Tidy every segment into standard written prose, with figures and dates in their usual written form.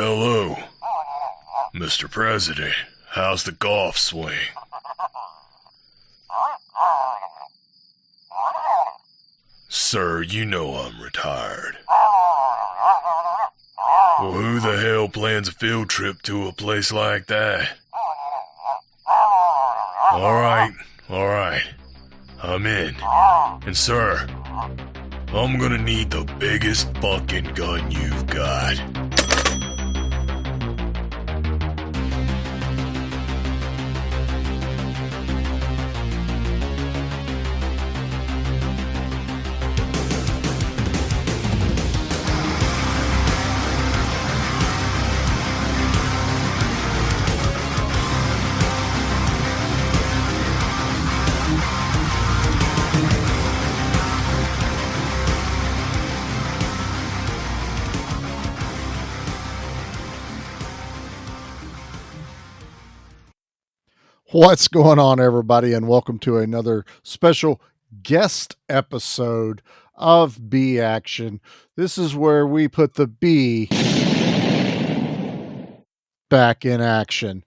Hello, Mr. President. How's the golf swing? Sir, you know I'm retired. Well, who the hell plans a field trip to a place like that? Alright. I'm in. And sir, I'm gonna need the biggest fucking gun you've got. What's going on, everybody, and welcome to another special guest episode of B Action. This is where we put the B back in action.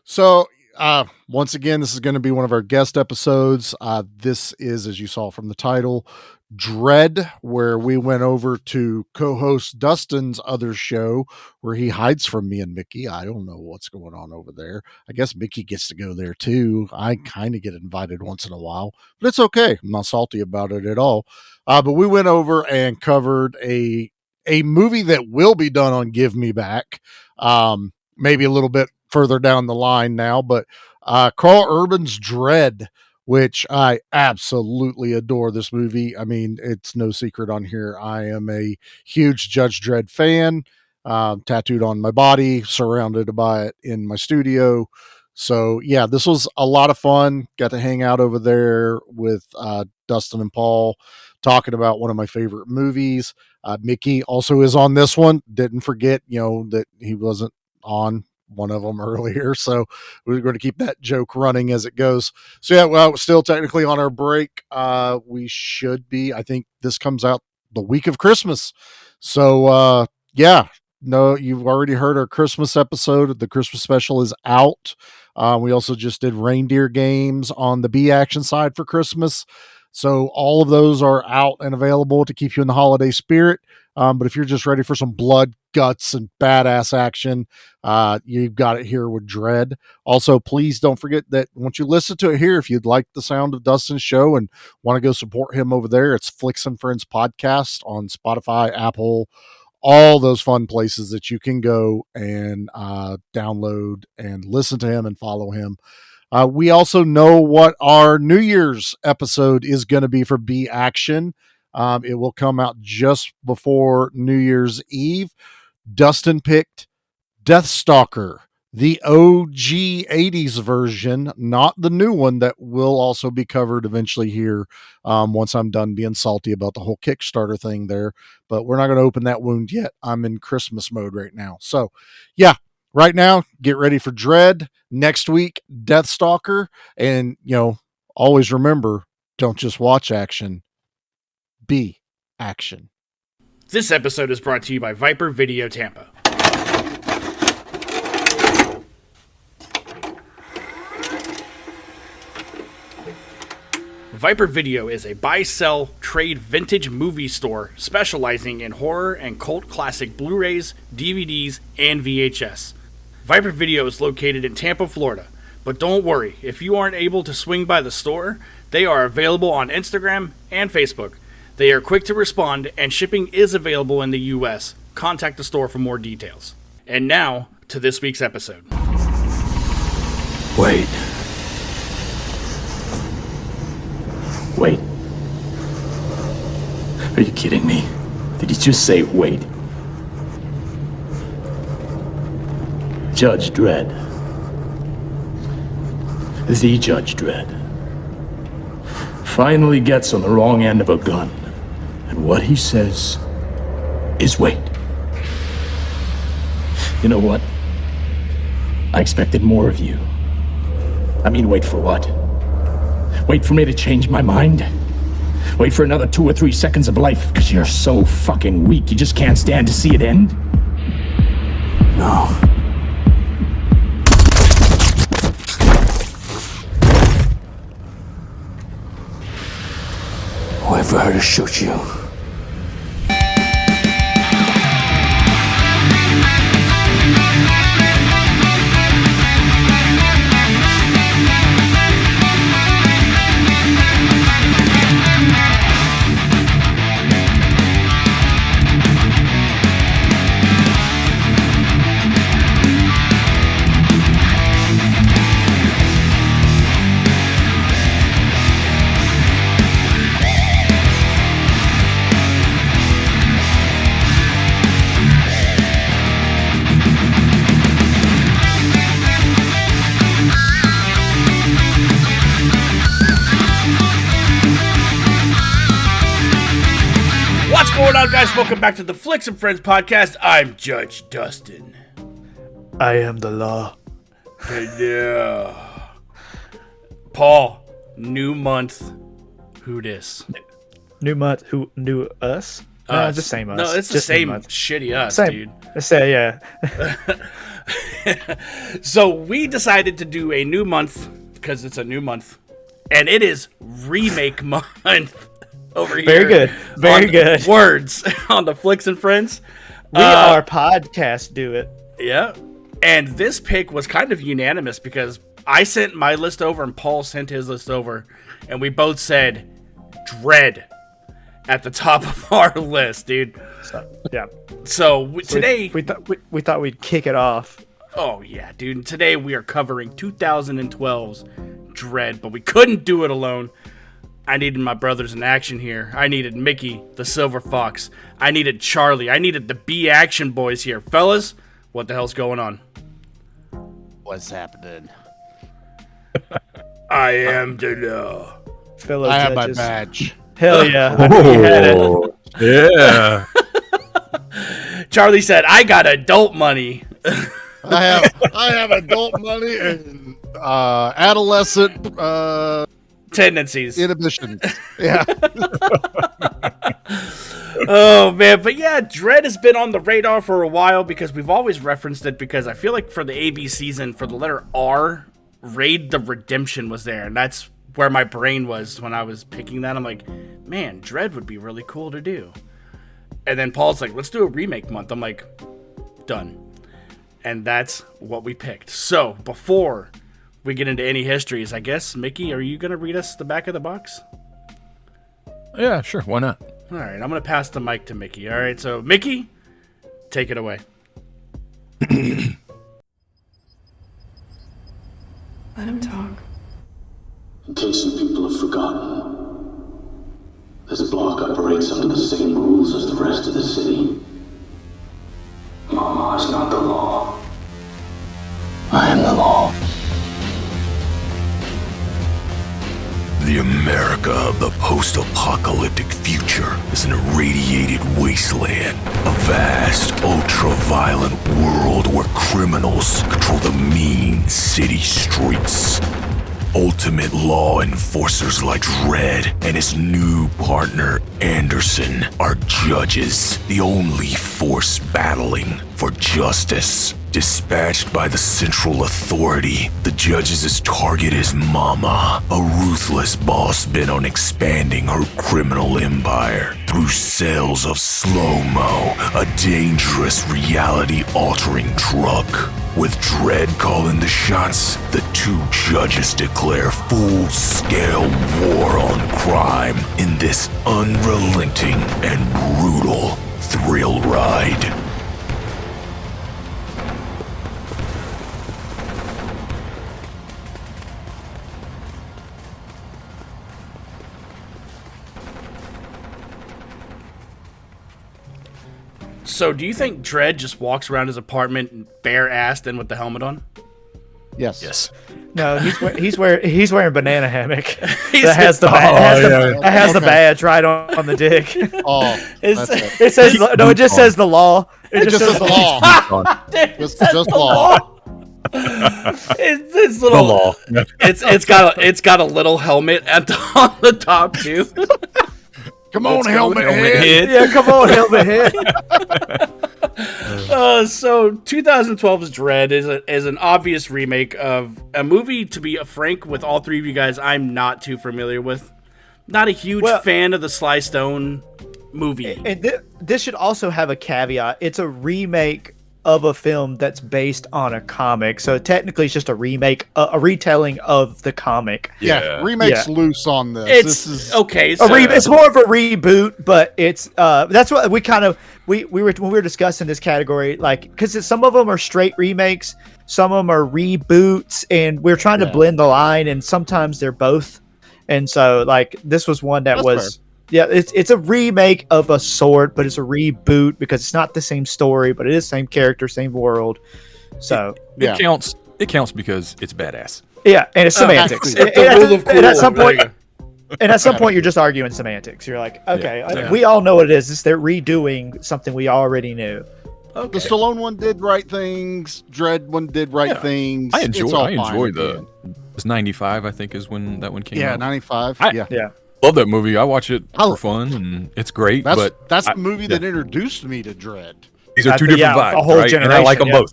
So, once again, this is going to be one of our guest episodes. This is, as you saw from the title, Dredd, where we went over to co-host Dustin's other show where he hides from me and Mickey. I don't know what's going on over there. I guess Mickey gets to go there too. I kind of get invited once in a while, but it's okay. I'm not salty about it at all. But we went over and covered a movie that will be done on Give Me Back. Maybe a little bit further down the line now, but Karl Urban's Dredd, which I absolutely adore this movie. I mean, it's no secret on here. I am a huge Judge Dredd fan, tattooed on my body, surrounded by it in my studio. So yeah, this was a lot of fun. Got to hang out over there with Dustin and Paul talking about one of my favorite movies. Mickey also is on this one. Didn't forget, that he wasn't on one of them earlier, so we're going to keep that joke running as it goes. So yeah, well, still technically on our break. We should be, I think this comes out the week of Christmas, so you've already heard our Christmas episode. The Christmas special is out. We also just did reindeer games on the B Action side for Christmas, so all of those are out and available to keep you in the holiday spirit. But if you're just ready for some blood, guts, and badass action, you've got it here with Dredd. Also, please don't forget that once you listen to it here, if you'd like the sound of Dustin's show and want to go support him over there, it's Flicks and Friends Podcast on Spotify, Apple, all those fun places that you can go and download and listen to him and follow him. We also know what our New Year's episode is going to be for B Action. It will come out just before New Year's Eve. Dustin picked Deathstalker, the OG 80s version, not the new one that will also be covered eventually here once I'm done being salty about the whole Kickstarter thing there. But we're not going to open that wound yet. I'm in Christmas mode right now. So, yeah, right now, get ready for Dredd. Next week, Deathstalker. And, always remember, don't just watch action. B Action. This episode is brought to you by Viper Video Tampa. Viper Video is a buy, sell, trade vintage movie store specializing in horror and cult classic Blu-rays, DVDs, and VHS. Viper Video is located in Tampa, Florida. But don't worry, if you aren't able to swing by the store, they are available on Instagram and Facebook. They are quick to respond, and shipping is available in the U.S. Contact the store for more details. And now, to this week's episode. Wait. Are you kidding me? Did he just say wait? Judge Dredd. The Judge Dredd. Finally gets on the wrong end of a gun. And what he says is wait. You know what? I expected more of you. I mean, wait for what? Wait for me to change my mind? Wait for another 2 or 3 seconds of life because you're so fucking weak you just can't stand to see it end? No. Wait for her to shoot you. What's going on, guys? Welcome back to the Flicks and Friends podcast. I'm Judge Dustin. I am the law. Hello. Paul, new month. Who dis? New month. Who knew us? No, it's the same us. No, it's the Just same new month. shitty us, Same. dude. Say yeah. So we decided to do a new month because it's a new month, and it is remake month over here. Very good. Very on good. Words on the Flicks and Friends. We our podcast do it. Yeah. And this pick was kind of unanimous because I sent my list over and Paul sent his list over, and we both said Dredd at the top of our list, dude. So, yeah. So today, we thought we'd kick it off. oh yeah, dude. Today we are covering 2012's Dredd, but we couldn't do it alone. I needed my brothers in action here. I needed Mickey, the Silver Fox. I needed Charlie. I needed the B Action Boys here. Fellas, what the hell's going on? What's happening? I am the law. Fellow I have my judges. badge. Hell yeah. I knew you had it. Yeah. Charlie said, I got adult money. I have adult money and adolescent Tendencies. inhibition. Yeah. Oh, man. But yeah, Dredd has been on the radar for a while because we've always referenced it because I feel like for the AB season, for the letter R, Raid the Redemption was there. And that's where my brain was when I was picking that. I'm like, man, Dredd would be really cool to do. And then Paul's like, let's do a remake month. I'm like, done. And that's what we picked. So before we get into any histories, I guess, Mickey, are you going to read us the back of the box? Yeah, sure. Why not? All right, I'm going to pass the mic to Mickey. All right, so Mickey, take it away. Let him talk. In case you people have forgotten, this block operates under the same rules as the rest of the city. Mama is not the law. I am the law. The America of the post-apocalyptic future is an irradiated wasteland, a vast, ultra-violent world where criminals control the mean city streets. Ultimate law enforcers like Dredd and his new partner, Anderson, are judges, the only force battling for justice. Dispatched by the Central Authority, the judges' target is Mama, a ruthless boss bent on expanding her criminal empire through cells of slow-mo, a dangerous reality-altering drug. With Dredd calling the shots, the two judges declare full-scale war on crime in this unrelenting and brutal thrill ride. So do you think Dredd just walks around his apartment bare-assed and with the helmet on? Yes. Yes. No, he's wearing banana hammock. He's- that has the Okay. badge right on the dick. Oh, It's- that's it. It says no. It just says the law. It just says law. Just law. It's little. The law. It's got a little helmet on the top too. Come on, helmet head. Yeah, come on, helmet head. So 2012's Dredd is an obvious remake of a movie, to be frank with all three of you guys, I'm not too familiar with. Not a huge fan of the Sly Stone movie. And this should also have a caveat. It's a remake of a film that's based on a comic. So technically it's just a remake, a retelling of the comic. Yeah, remake's loose on this. This is okay. So, it's more of a reboot, but it's that's what we kind of we were when we were discussing this category, like, because some of them are straight remakes, some of them are reboots, and we're trying to blend the line, and sometimes they're both. And so, like, this was one that was fair. Yeah, it's a remake of a sort, but it's a reboot because it's not the same story, but it is same character, same world. So it counts. It counts because it's badass. Yeah, and it's semantics. And at some point, you're just arguing semantics. You're like, okay, we all know what it is. They're redoing something we already knew. Okay. The Stallone one did right things. Dredd one did right things. I enjoy the. It's 95, I think, is when that one came out. Yeah, 95. Yeah. Love that movie. I watch it for fun, and it's great. That's the movie that introduced me to Dredd. These are two different vibes, a whole right? generation. And I like them both.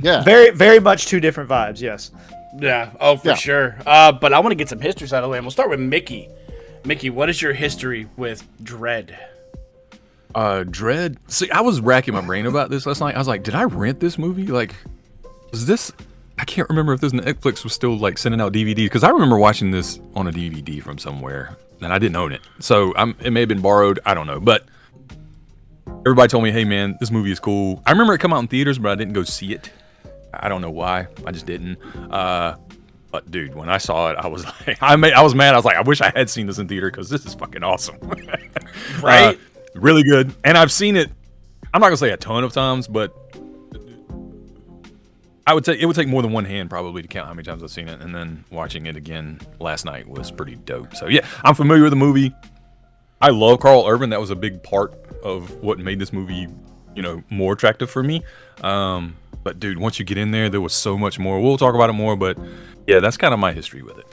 Yeah, very, very much two different vibes. Yes. Yeah. Oh, for sure. But I want to get some history out of the way. And we'll start with Mickey. Mickey, what is your history with Dredd? Dredd. See, I was racking my brain about this last night. I was like, did I rent this movie? Like, was this? I can't remember if this Netflix was still like sending out DVDs, because I remember watching this on a DVD from somewhere and I didn't own it. So it may have been borrowed. I don't know. But everybody told me, hey man, this movie is cool. I remember it come out in theaters, but I didn't go see it. I don't know why. I just didn't. But dude, when I saw it, I was like, I was mad. I was like, I wish I had seen this in theater because this is fucking awesome. Right? Really good. And I've seen it, I'm not gonna say a ton of times, but I would say it would take more than one hand probably to count how many times I've seen it, and then watching it again last night was pretty dope. So yeah, I'm familiar with the movie. I love Karl Urban. That was a big part of what made this movie, more attractive for me. But dude, once you get in there was so much more. We'll talk about it more, but yeah, that's kind of my history with it.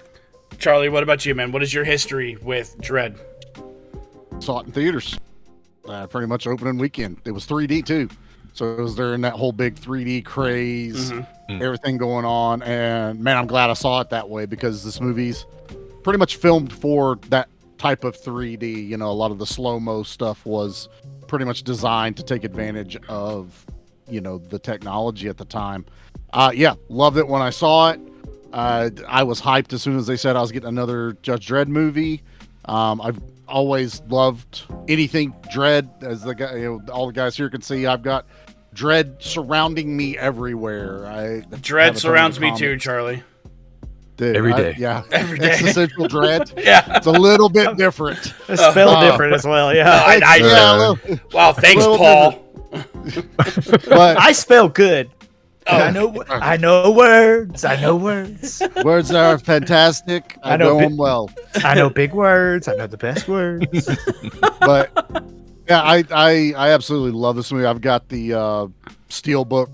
Charlie, what about you, man? What is your history with Dredd? Saw it in theaters. Pretty much opening weekend. It was 3D too. So it was during that whole big 3D craze, everything going on. And man, I'm glad I saw it that way, because this movie's pretty much filmed for that type of 3D. A lot of the slow-mo stuff was pretty much designed to take advantage of, the technology at the time. Loved it when I saw it. I was hyped as soon as they said I was getting another Judge Dredd movie. I've always loved anything Dredd, as the guy, all the guys here can see. I've got Dredd surrounding me everywhere. Dredd surrounds me too, Charlie. Dude, every day. Every day. Existential Dread. Yeah, it's a little bit different. It's spelled different as well. Yeah. Wow, thanks, Paul. But I spell good. I know words. I know words. Words are fantastic. I know them well. I know big words. I know the best words. But yeah, I absolutely love this movie. I've got the Steelbook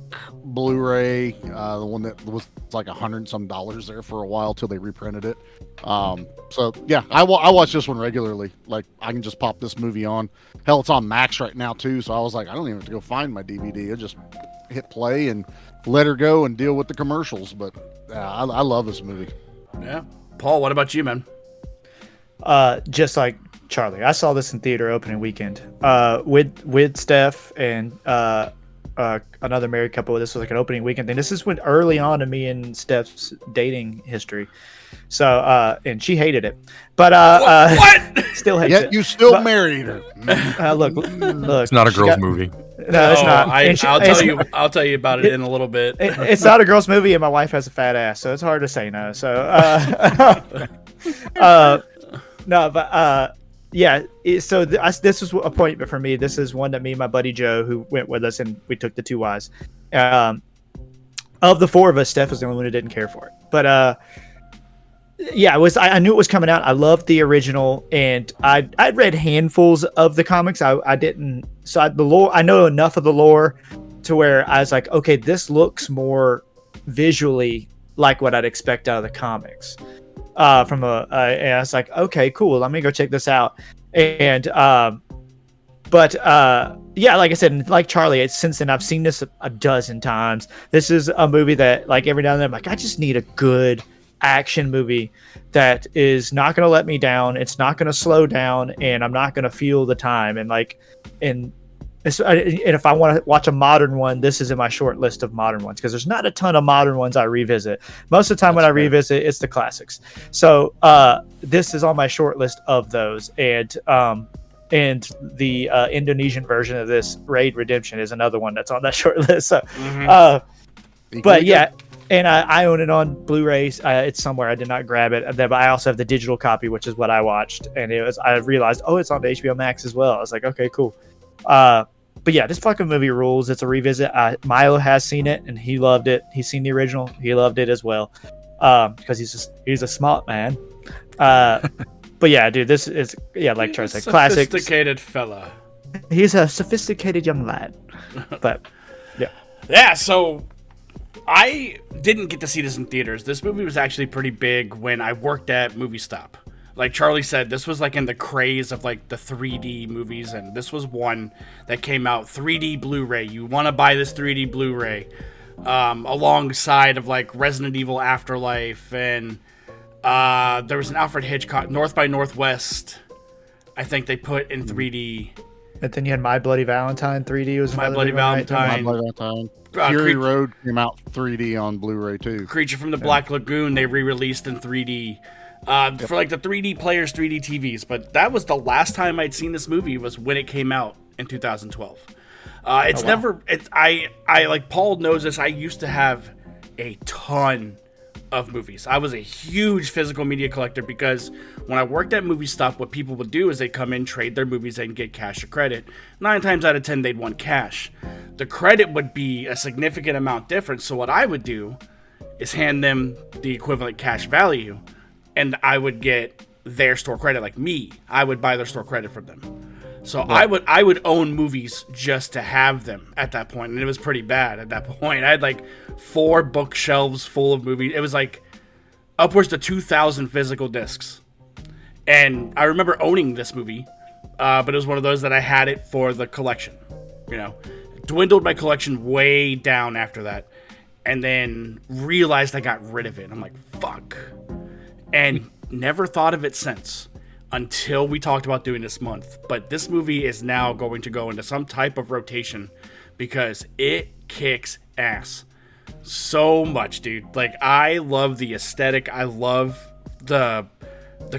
Blu-ray, the one that was like $100 some there for a while till they reprinted it. So yeah, I watch this one regularly. Like, I can just pop this movie on. Hell, it's on Max right now too. So I was like, I don't even have to go find my DVD. I just hit play and let her go and deal with the commercials. But I love this movie. Yeah. Paul, what about you, man? Just like Charlie, I saw this in theater opening weekend with Steph and another married couple. This was like an opening weekend thing. This is when early on in me and Steph's dating history. So and she hated it, but what? Still hates Yet it. you still married her. Look, it's not a girl's movie. No, it's not. I'll tell you about it in a little bit. It's not a girl's movie, and my wife has a fat ass, so it's hard to say no. So, no, but yeah. So this was a point for me. This is one that me and my buddy Joe, who went with us, and we took the 2 Ys. Of the 4 of us, Steph was the only one who didn't care for it. But yeah, I knew it was coming out. I loved the original, and I'd read handfuls of the comics. I didn't. So the lore, I know enough of the lore to where I was like, okay, this looks more visually like what I'd expect out of the comics. And I was like, okay, cool. Let me go check this out. And But yeah, like I said, like Charlie, since then I've seen this a dozen times. This is a movie that, like, every now and then I'm like, I just need a good action movie that is not going to let me down. It's not going to slow down, and I'm not going to feel the time. And if I want to watch a modern one, this is in my short list of modern ones, because there's not a ton of modern ones I revisit. Most of the time when I revisit, it's the classics. So this is on my short list of those. And the Indonesian version of this, Raid Redemption, is another one that's on that short list. So, but yeah, and I own it on Blu-ray. It's somewhere. I did not grab it. But I also have the digital copy, which is what I watched. And I realized, it's on HBO Max as well. I was like, okay, cool. But yeah, this fucking movie rules. It's a revisit. Milo has seen it, and he loved it. He's seen the original. He loved it as well, because he's a smart man. But yeah, dude, this is, like Charles said, classic. Sophisticated fella. He's a sophisticated young lad. But yeah. Yeah, so I didn't get to see this in theaters. This movie was actually pretty big when I worked at Movie Stop. Like Charlie said, this was like in the craze of like the 3D movies, and this was one that came out 3D Blu-ray. You want to buy this 3D Blu-ray alongside of like Resident Evil Afterlife, and there was an Alfred Hitchcock, North by Northwest, I think they put in 3D. And then you had My Bloody Valentine 3D. Was My Bloody Valentine. My Bloody Valentine. Fury Road came out 3D on Blu-ray too. Creature from the Black Lagoon they re-released in 3D. For like the 3D players, 3D TVs, but that was the last time I'd seen this movie, was when it came out in 2012. I like, Paul knows this, I used to have a ton of movies. I was a huge physical media collector, because when I worked at Movie Stop, what people would do is they come in, trade their movies, and get cash or credit. 9 times out of 10 they'd want cash. The credit would be a significant amount different, so what I would do is hand them the equivalent cash value, and I would get their store credit. Like me, I would buy their store credit from them. So I would own movies just to have them at that point, and it was pretty bad at that point. I had like 4 bookshelves full of movies. It was like upwards to 2,000 physical discs. And I remember owning this movie, but it was one of those that I had it for the collection. You know, dwindled my collection way down after that, and then realized I got rid of it. I'm like, fuck. And never thought of it since, until we talked about doing this month. But this movie is now going to go into some type of rotation, because it kicks ass so much, dude. Like, I love the aesthetic. I love the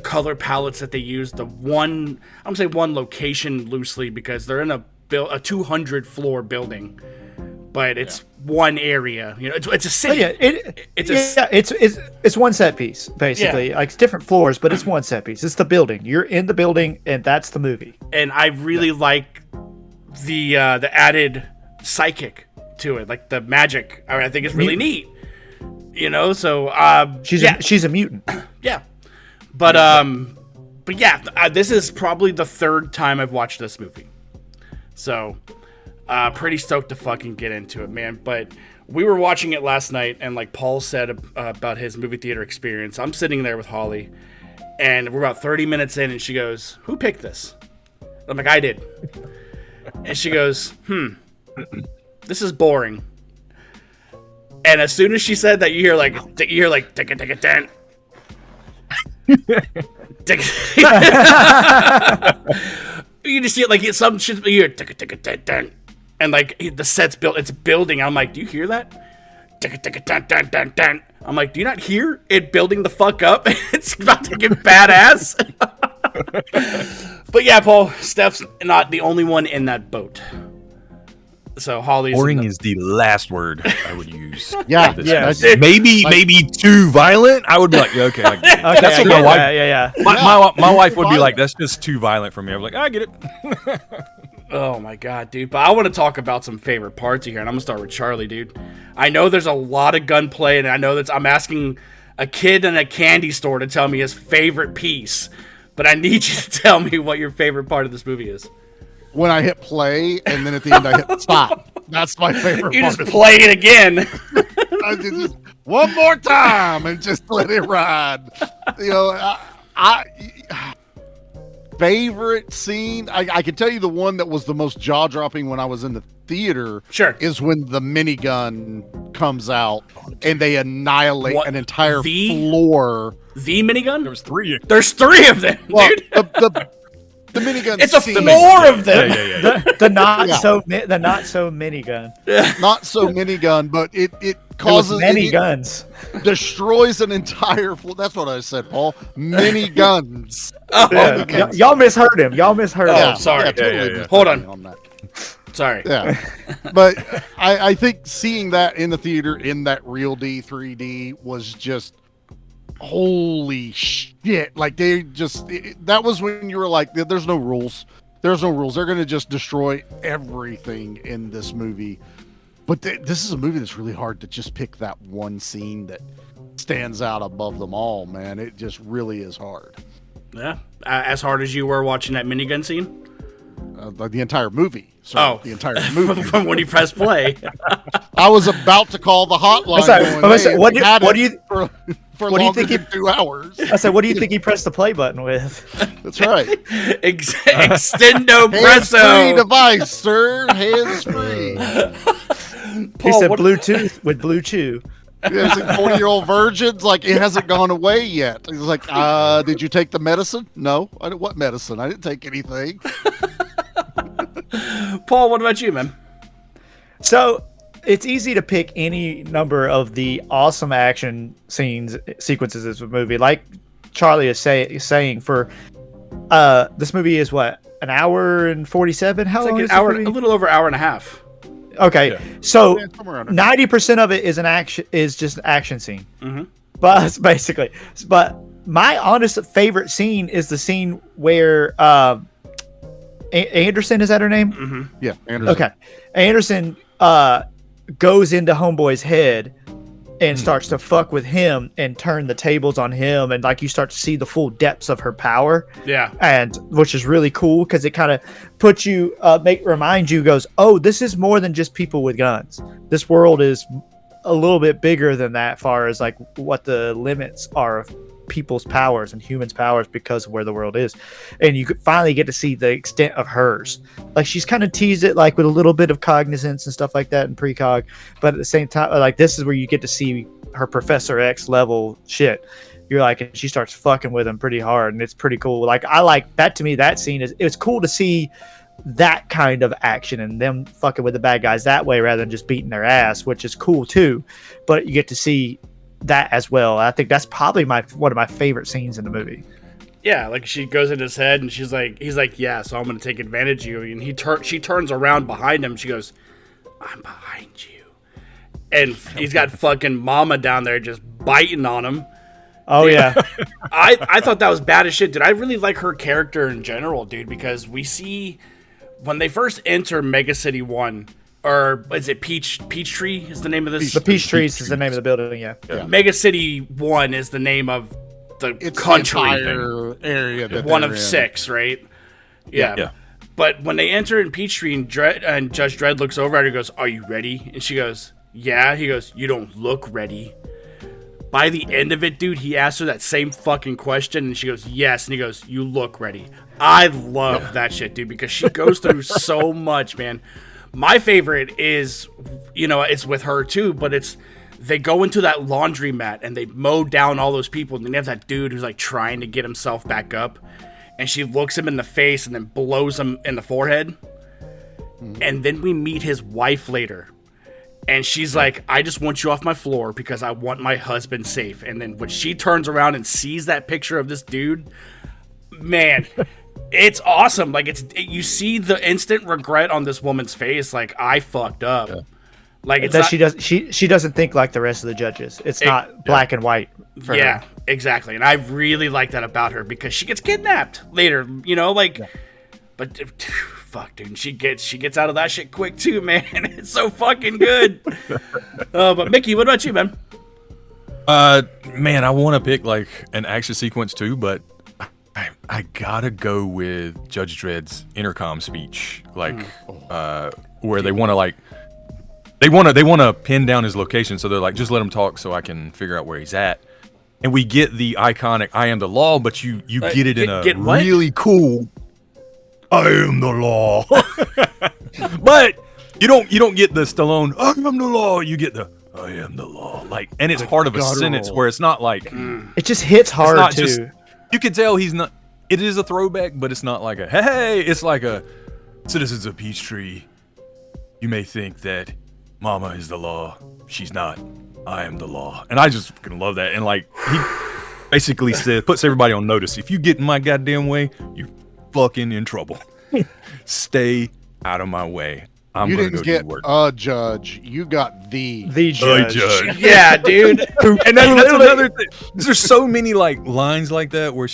color palettes that they use. I'm gonna say one location loosely, because they're in a 200 floor building, but it's one area. You know, it's a city. It's one set piece basically. Like, it's different floors, but it's one set piece. It's the building. You're in the building, and that's the movie. And I really like the added psychic to it, like the magic. I think it's really neat. You know, so she's a mutant. Yeah, but yeah, this is probably the 3rd time I've watched this movie. So. Pretty stoked to fucking get into it, man. But we were watching it last night, and like Paul said about his movie theater experience, I'm sitting there with Holly, and we're about 30 minutes in, and she goes, "Who picked this?" I'm like, "I did." And she goes, "This is boring." And as soon as she said that, you hear like tick a dent. You just see it like some shit. You hear tick a dent. And like the set's built, it's building. I'm like, do you hear that? I'm like, do you not hear it building the fuck up? It's about to get badass. But yeah, Paul, Steph's not the only one in that boat. So Holly's boring is the last word I would use. Yeah. Maybe too violent. I would be like, okay, that's what my wife. Yeah. My wife would be like, that's just too violent for me. I'm like, I get it. Oh my god, dude. But I want to talk about some favorite parts here, and I'm gonna start with Charlie, dude. I know there's a lot of gunplay, and I know that I'm asking a kid in a candy store to tell me his favorite piece, but I need you to tell me what your favorite part of this movie is. When I hit play, and then at the end I hit stop. That's my favorite You part. just play it again. I just, one more time, and just let it ride. You know, favorite scene, I can tell you the one that was the most jaw-dropping when I was in the theater. Sure. Is when the minigun comes out and they annihilate an entire floor. The minigun? There was 3. There's 3 of them, Well, dude. the minigun. It's a scene, floor of them. The not so minigun. Not so minigun, but it There was causes many it guns. destroys an entire floor. That's what I said, Paul. Mini guns. Yeah. Y'all misheard him. Oh, sorry. Totally Hold on. that. Sorry. Yeah, but I think seeing that in the theater in that real D 3D was just holy shit. Like that was when you were like, there's no rules. There's no rules. They're gonna just destroy everything in this movie. But this is a movie that's really hard to just pick that one scene that stands out above them all, man. It just really is hard. Yeah. As hard as you were watching that minigun scene? Like the entire movie. So the entire movie. From when you press play. I was about to call the hotline. What do you think? 2 hours. I said, what do you think he pressed the play button with? That's right. Extendo Hands-free presso. device, sir. Hands-free. He said Bluetooth with Blue Chew. Yeah, it's like 40-year-old virgins. Like, it hasn't gone away yet. He's like, did you take the medicine? No. What medicine? I didn't take anything. Paul, what about you, man? So it's easy to pick any number of the awesome action sequences in this movie. Like Charlie is saying, for this movie is what, an hour and 47? How long is a little over an hour and a half. Okay, so 90% of it is just an action scene. Mm-hmm. But basically, my honest favorite scene is the scene where Anderson, is that her name? Mm-hmm. Yeah, Anderson. Okay, Anderson goes into Homeboy's head and starts to fuck with him and turn the tables on him, and like you start to see the full depths of her power. Yeah, and which is really cool because it kind of puts you, reminds you, goes, oh, this is more than just people with guns. This world is a little bit bigger than that, far as like what the limits are of people's powers and humans' powers because of where the world is. And you could finally get to see the extent of hers. Like, she's kind of teased it like with a little bit of cognizance and stuff like that and precog, but at the same time, like, this is where you get to see her Professor X level shit. You're like, and she starts fucking with him pretty hard, and it's pretty cool. Like, I like that. To me, that scene it's cool to see that kind of action and them fucking with the bad guys that way rather than just beating their ass, which is cool too. But you get to see that as well. I think that's probably one of my favorite scenes in the movie. Yeah, like she goes in his head and he's like, yeah, so I'm gonna take advantage of you. And she turns around behind him. She goes, I'm behind you. And he's got fucking Mama down there just biting on him. Oh yeah. I thought that was bad as shit, dude. I really like her character in general, dude, because we see when they first enter Mega City 1, or is it Peachtree is the name of this? The Peachtree is the name of the building, yeah. Mega City 1 is the name of the country. The area that one of 6, right? Yeah. But when they enter in Peachtree and Judge Dredd looks over at her and goes, are you ready? And she goes, yeah. He goes, you don't look ready. By the end of it, dude, he asked her that same fucking question, and she goes, yes. And he goes, you look ready. I love that shit, dude, because she goes through so much, man. My favorite is, it's with her too, but they go into that laundromat and they mow down all those people, and then they have that dude who's like trying to get himself back up, and she looks him in the face and then blows him in the forehead. And then we meet his wife later. And she's like, I just want you off my floor because I want my husband safe. And then when she turns around and sees that picture of this dude, man, it's awesome. Like, you see the instant regret on this woman's face. Like, I fucked up. Yeah. Like, it's that not, she doesn't think like the rest of the judges. It's not black and white for her. Exactly. And I really like that about her because she gets kidnapped later, but fuck, dude, she gets out of that shit quick too, man. It's so fucking good. But Mickey, what about you, man? Man, I want to pick like an action sequence too, but I gotta go with Judge Dredd's intercom speech, like where they want to pin down his location, so they're like, just let him talk so I can figure out where he's at. and we get the iconic "I am the law," but you get it in a get what? really cool "I am the law." But you don't get the Stallone "I am the law." You get the "I am the law," like, and it's part of a sentence where it's not like It just hits hard too. You can tell he's not. It is a throwback, but it's not like a hey. It's like a citizens of Peachtree. You may think that Mama is the law. She's not. I am the law. And I just fucking love that. And like he basically puts everybody on notice. If you get in my goddamn way, you're fucking in trouble. Stay out of my way. You didn't get a judge. You got the judge. Yeah, dude. And that's another thing. There's so many like lines like that where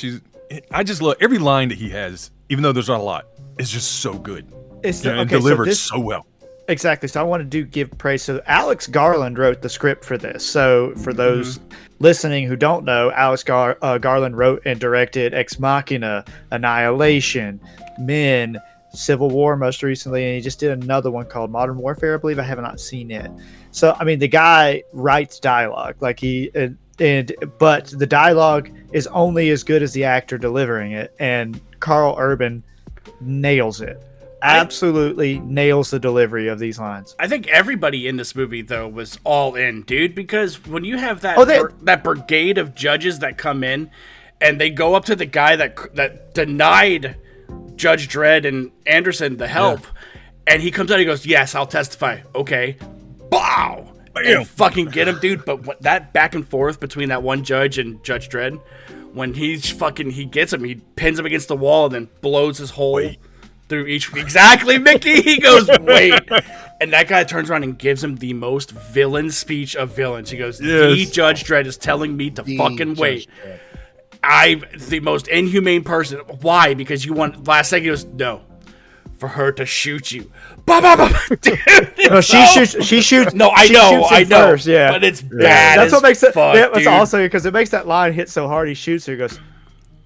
I just love every line that he has, even though there's not a lot. It's just so good. It's and delivered so well. Exactly. So I want to give praise. So Alex Garland wrote the script for this. So for those listening who don't know, Alex Garland wrote and directed Ex Machina, Annihilation, Men, Civil War most recently, and he just did another one called Modern Warfare, I believe. I have not seen it. So I mean, the guy writes dialogue, like but the dialogue is only as good as the actor delivering it, and Karl Urban nails it. Absolutely nails the delivery of these lines. I think everybody in this movie though was all in, dude, because when you have that that brigade of judges that come in and they go up to the guy that denied Judge Dredd and Anderson the help, and he comes out and he goes, "Yes, I'll testify." Okay. Bow! And fucking get him, dude. But that back and forth between that one judge and Judge Dredd, when he gets him, he pins him against the wall and then blows his hole through each. Exactly, Mickey. He goes, "Wait," and that guy turns around and gives him the most villain speech of villains. He goes, "The Judge Dredd is telling me to fucking wait. I'm the most inhumane person. Why? Because you want." Last second, he goes, "No, for her to shoot you." Dude, no, she shoots. No, I know. First, yeah, but it's bad. That's what makes it. That's awesome also because it makes that line hit so hard. He shoots her. He goes,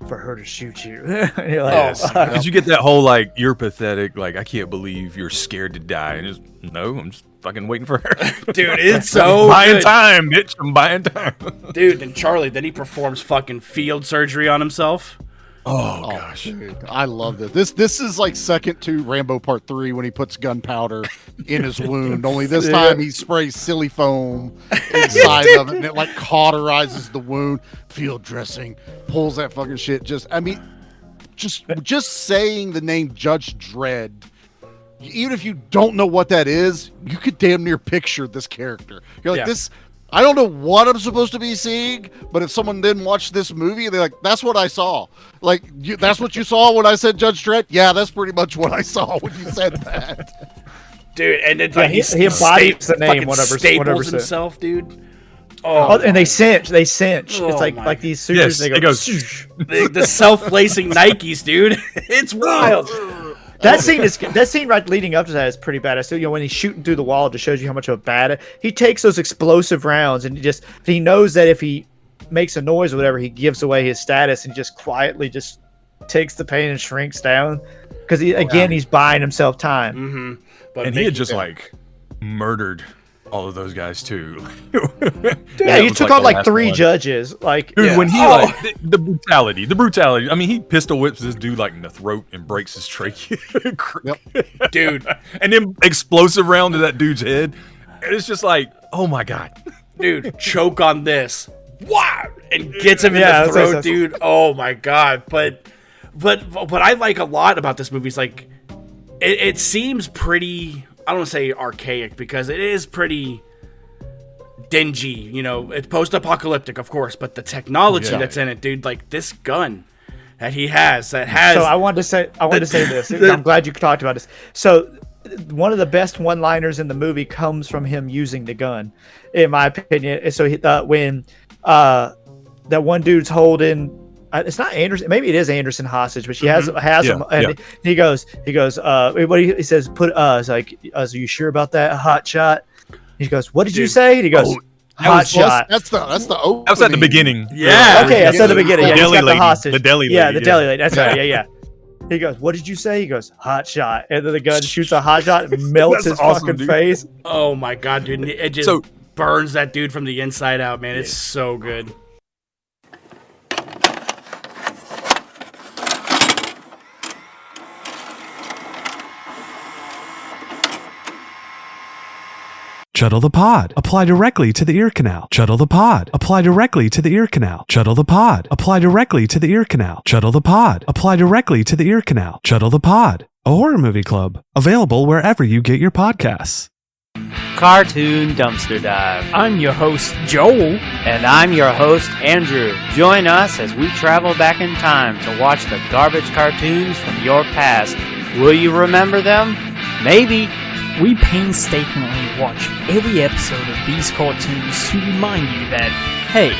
"For her to shoot you." And you're like, because you get that whole like, "You're pathetic. Like, I can't believe you're scared to die." And just no, I'm just fucking waiting for her. Dude, it's so buying time, bitch. I'm buying time. Dude, and Charlie, then he performs fucking field surgery on himself. Oh gosh, dude, I love this. This is like second to Rambo Part 3 when he puts gunpowder in his wound. Only this time he sprays silly foam inside of it, and it like cauterizes the wound. Field dressing, pulls that fucking shit. Just saying the name Judge Dredd, even if you don't know what that is, you could damn near picture this character. You're like this. I don't know what I'm supposed to be seeing, but if someone didn't watch this movie, they're like, "That's what I saw." Like, that's what you saw when I said Judge Dredd? Yeah, that's pretty much what I saw when you said that. Dude, and it's like he embodies the name, staples himself, dude. Oh, and they cinch. It's like these suitors. They go, the self-lacing Nikes, dude. It's wild. That scene right leading up to that is pretty badass. So, when he's shooting through the wall, it just shows you how much of a bad. He takes those explosive rounds and he knows that if he makes a noise or whatever, he gives away his status, and he just quietly just takes the pain and shrinks down because he's buying himself time. Mm-hmm. But he had just like murdered all of those guys too. Yeah, you took on like 3 judges. Like, dude, when he like the brutality. I mean, he pistol whips this dude like in the throat and breaks his trachea. Dude, and then explosive round to that dude's head. It's just like, oh my god, dude, choke on this. Wow, and gets him in the throat, dude. Oh my god. But what I like a lot about this movie is like it seems pretty. I don't want to say archaic because it is pretty dingy, it's post-apocalyptic, of course, but the technology that's in it, dude, like this gun that he has So I wanted to say this. I'm glad you talked about this. So one of the best one-liners in the movie comes from him using the gun, in my opinion. So when that one dude's holding, it's not Anderson. Maybe it is Anderson hostage, but she has him, and he goes. What he says? It's like, "Are you sure about that hot shot?" He goes, "What did you say?" And he goes, "Hot shot." That's the opening. That was at the beginning. Yeah. Okay, that's at the beginning. The he's deli got lady. the hostage. The deli lady. Yeah, the deli lady. That's right. Yeah. He goes, "What did you say?" He goes, "Hot shot," and then the gun shoots a hot shot and melts his fucking face. Oh my god, dude! It just burns that dude from the inside out, man. It's so good. Shuttle the pod. Apply directly to the ear canal. Shuttle the pod. Apply directly to the ear canal. Shuttle the pod. Apply directly to the ear canal. Shuttle the pod. Apply directly to the ear canal. Shuttle the pod. A horror movie club. Available wherever you get your podcasts. Cartoon Dumpster Dive. I'm your host, Joel. And I'm your host, Andrew. Join us as we travel back in time to watch the garbage cartoons from your past. Will you remember them? Maybe. We painstakingly watch every episode of these cartoons to remind you that, hey,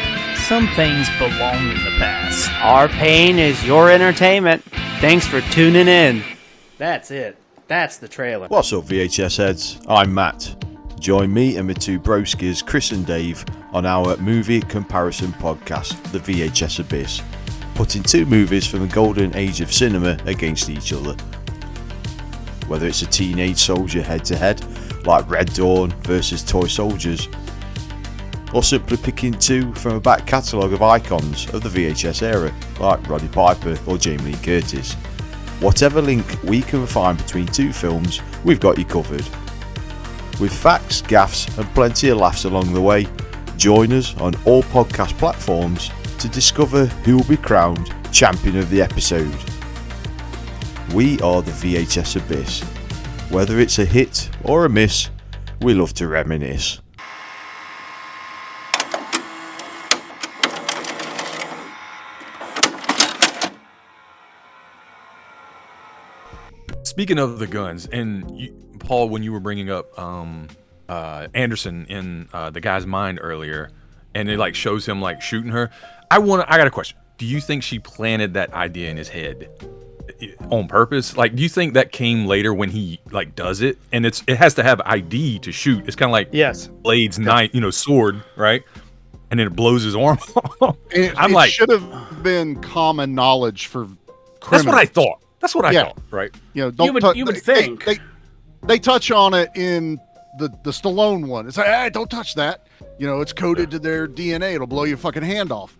some things belong in the past. Our pain is your entertainment. Thanks for tuning in. That's it. That's the trailer. What's up, VHS heads? I'm Matt. Join me and my two broskies, Chris and Dave, on our movie comparison podcast, The VHS Abyss, putting two movies from the golden age of cinema against each other. Whether it's a teenage soldier head-to-head, like Red Dawn versus Toy Soldiers, or simply picking two from a back catalogue of icons of the VHS era, like Roddy Piper or Jamie Lee Curtis. Whatever link we can find between two films, we've got you covered. With facts, gaffes and plenty of laughs along the way, join us on all podcast platforms to discover who will be crowned champion of the episode. We are the VHS Abyss. Whether it's a hit or a miss, we love to reminisce. Speaking of the guns, and Paul, when you were bringing up Anderson in the guy's mind earlier, and it like shows him like shooting her, I got a question. Do you think she planted that idea in his head on purpose? Like, do you think that came later when he like does it, and it has to have ID to shoot? It's kind of like Blade's knife, sword, right? And then it blows his arm off. It should have been common knowledge for criminals. That's what I thought. That's what I thought, right? You would think. They touch on it in the Stallone one. It's like, hey, don't touch that. It's coded to their DNA. It'll blow your fucking hand off.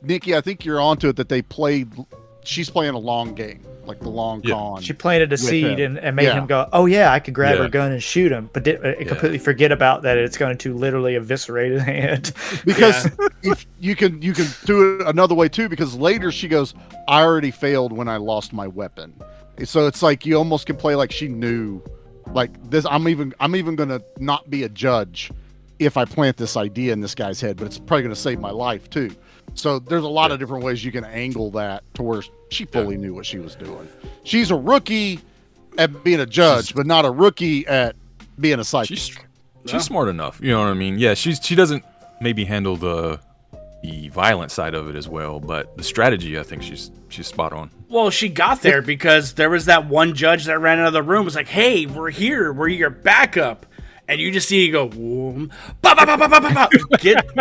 Nikki, I think you're onto it that she's playing a long game, like the long con. She planted a seed and made him go, oh yeah, I could grab her gun and shoot him, but completely forget about that it's going to literally eviscerate his hand. Because if you can do it another way too, because later she goes, I already failed when I lost my weapon. So it's like you almost can play like she knew, like this. I'm even gonna not be a judge if I plant this idea in this guy's head, but it's probably gonna save my life too. So there's a lot of different ways you can angle that to where she fully knew what she was doing. She's a rookie at being a judge, but not a rookie at being a psychic. She's smart enough. You know what I mean? Yeah, she doesn't maybe handle the violent side of it as well, but the strategy, I think she's spot on. Well, she got there because there was that one judge that ran out of the room. Was like, hey, we're here. We're your backup. And you just see you go, boom,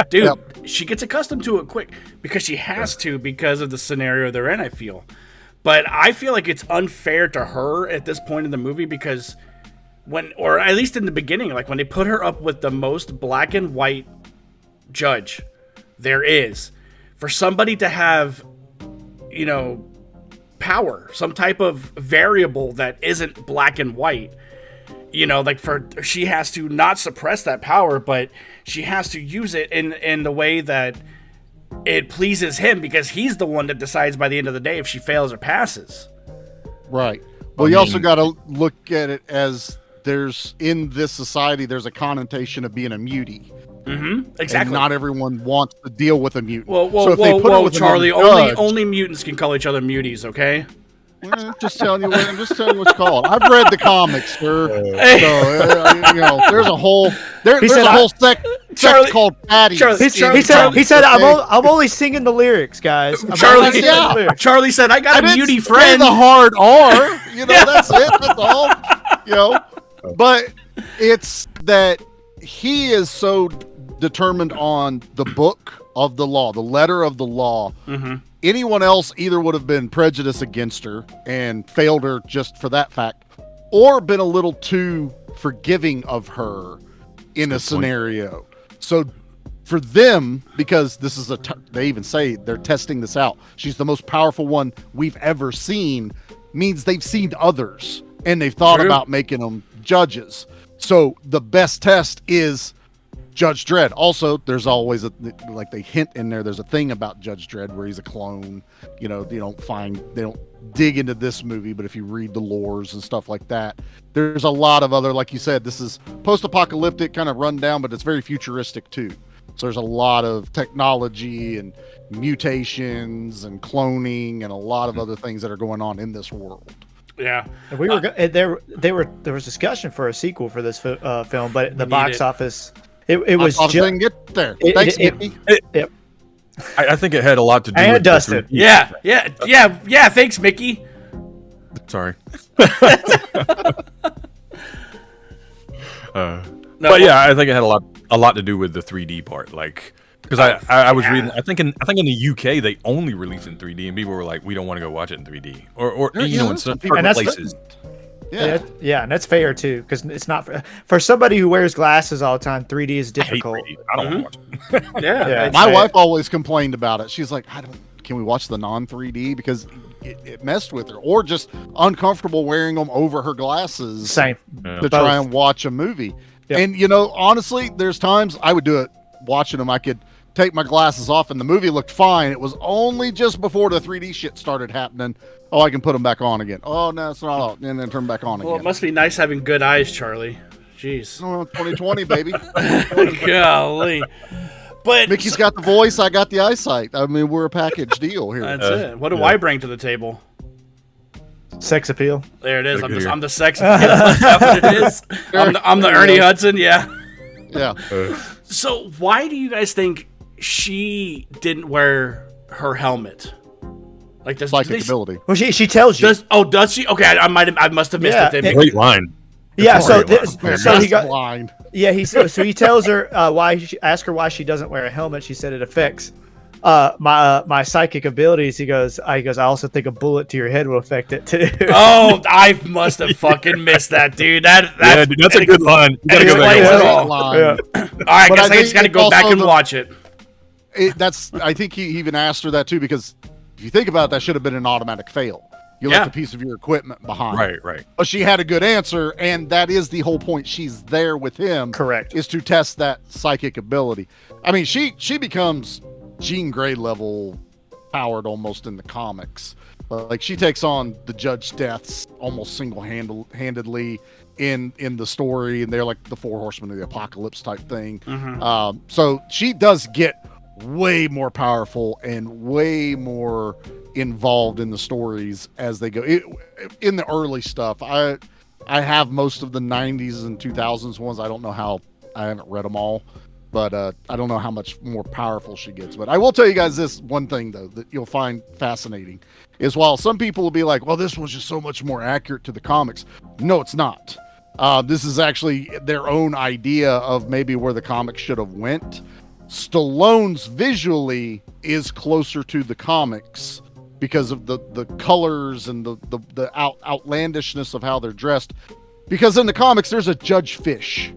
dude. She gets accustomed to it quick because she has to, because of the scenario they're in, I feel. But I feel like it's unfair to her at this point in the movie because or at least in the beginning, like when they put her up with the most black and white judge there is, for somebody to have, power, some type of variable that isn't black and white. She has to not suppress that power, but she has to use it in the way that it pleases him, because he's the one that decides by the end of the day if she fails or passes. Right. Well, you also got to look at it as in this society, there's a connotation of being a mutie. Mm-hmm. Exactly. And not everyone wants to deal with a mutant. Whoa, Charlie. Only mutants can call each other muties, okay? I'm just telling you what's called. I've read the comics, sir. So there's a whole sect called Patty. He said I'm only singing the lyrics, guys. Charlie said I got a mutie friend. The hard R. That's it. That's all. But it's that he is so determined on the book of the law, the letter of the law. Mm-hmm. Anyone else either would have been prejudiced against her and failed her just for that fact, or been a little too forgiving of her in a scenario. So for them, because this is they even say they're testing this out, she's the most powerful one we've ever seen, means they've seen others and they've thought about making them judges. So the best test is Judge Dredd. Also, there's always like they hint in there. There's a thing about Judge Dredd where he's a clone. You know, they don't dig into this movie, but if you read the lores and stuff like that, there's a lot of other, like you said, this is post-apocalyptic kind of rundown, but it's very futuristic too. So there's a lot of technology and mutations and cloning and a lot of other things that are going on in this world. Yeah, and we were there was discussion for a sequel for this film, but the box office. It was just didn't get there. Thanks, Mickey. I think it had a lot to do and with Dustin. Yeah. Thanks, Mickey. Sorry. But yeah, I think it had a lot to do with the 3D part, like because I was reading. I think in the UK they only released in 3D, and people were like, we don't want to go watch it in 3D, or you know, in certain places. Yeah, and that's fair too, because it's not for somebody who wears glasses all the time. 3D is difficult. I don't watch it. Yeah, my wife always complained about it. She's like, can we watch the non 3D because it messed with her, or just uncomfortable wearing them over her glasses. Same to try and watch a movie. Yep. And you know, honestly, there's times I would do it watching them. I could take my glasses off and the movie looked fine. It was only just before the 3D shit started happening. Oh, I can put them back on again. Oh, no, it's not on. And then turn back on again. Well, it must be nice having good eyes, Charlie. Jeez. Oh, 2020, baby. Golly. But Mickey's got the voice. I got the eyesight. I mean, we're a package deal here. That's it. What do I bring to the table? Sex appeal. There it is. I'm the sex appeal. That's what it is. I'm the Ernie Hudson. Yeah. Yeah. So why do you guys think she didn't wear her helmet? Like this psychic ability. Well, she tells you. Does she? Okay, I must have missed it. Then. Great line. Yeah. So he got blind. Yeah. So he tells her ask her why she doesn't wear a helmet. She said it affects my psychic abilities. He goes. I also think a bullet to your head will affect it too. Oh, I must have fucking missed that, dude. That's a good line. You gotta go back and all right, I just got to go back and watch it. I think he even asked her that too, because if you think about it, that should have been an automatic fail. You left a piece of your equipment behind. Right. But she had a good answer, and that is the whole point. She's there with him. Correct. Is to test that psychic ability. I mean, she becomes Jean Grey level powered almost in the comics. Like, she takes on the Judge Deaths almost single-handedly in the story, and they're like the Four Horsemen of the Apocalypse type thing. Mm-hmm. So she does get way more powerful and way more involved in the stories as they go. In the early stuff, I have most of the 90s and 2000s ones. I don't know how, I haven't read them all, but I don't know how much more powerful she gets. But I will tell you guys this one thing, though, that you'll find fascinating, is while some people will be like, well, this was just so much more accurate to the comics. No, it's not. This is actually their own idea of maybe where the comics should have went. Stallone's visually is closer to the comics because of the colors and the outlandishness of how they're dressed. Because in the comics, there's a judge fish.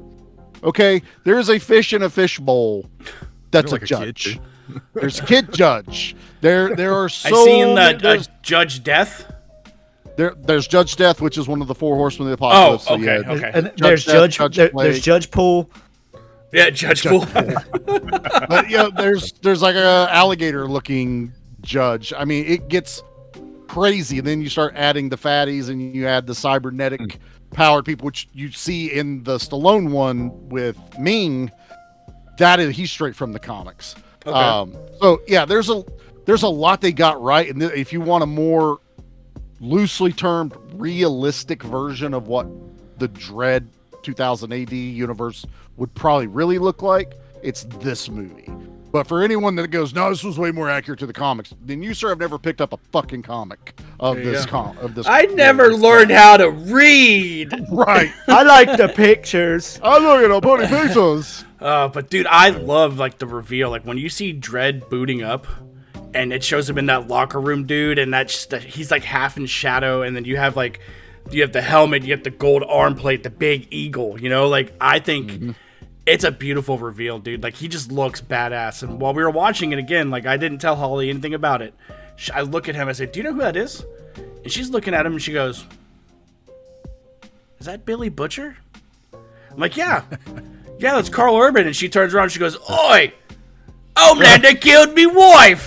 Okay? There's a fish in a fish bowl. That's like a judge. There's a kid judge. There are so I seen that Judge Death. There's Judge Death, which is one of the Four Horsemen of the Apocalypse. Oh, okay, okay. And there's Judge Judge Pool. Yeah, Judge Pool. But there's like a alligator looking judge. I mean, it gets crazy. And then you start adding the fatties, and you add the cybernetic powered people, which you see in the Stallone one with Ming. He's straight from the comics. Okay. So yeah, there's a lot they got right. And if you want a more loosely termed realistic version of what the Dredd 2000 AD universe would probably really look like, it's this movie. But for anyone that goes, no, this was way more accurate to the comics, then you, sir, have never picked up a fucking comic of this. I never learned how to read. Right. I like the pictures. I look at pony pictures. But dude, I love like the reveal. Like when you see Dredd booting up, and it shows him in that locker room, dude, and he's like half in shadow, and then you have the helmet, you have the gold arm plate, the big eagle, like I think it's a beautiful reveal, dude. Like he just looks badass. And while we were watching it again, like I didn't tell Holly anything about it. I look at him, I say, do you know who that is? And she's looking at him and she goes, is that Billy Butcher? I'm like, yeah, that's Karl Urban. And she turns around and she goes, oi, Homelander killed me wife.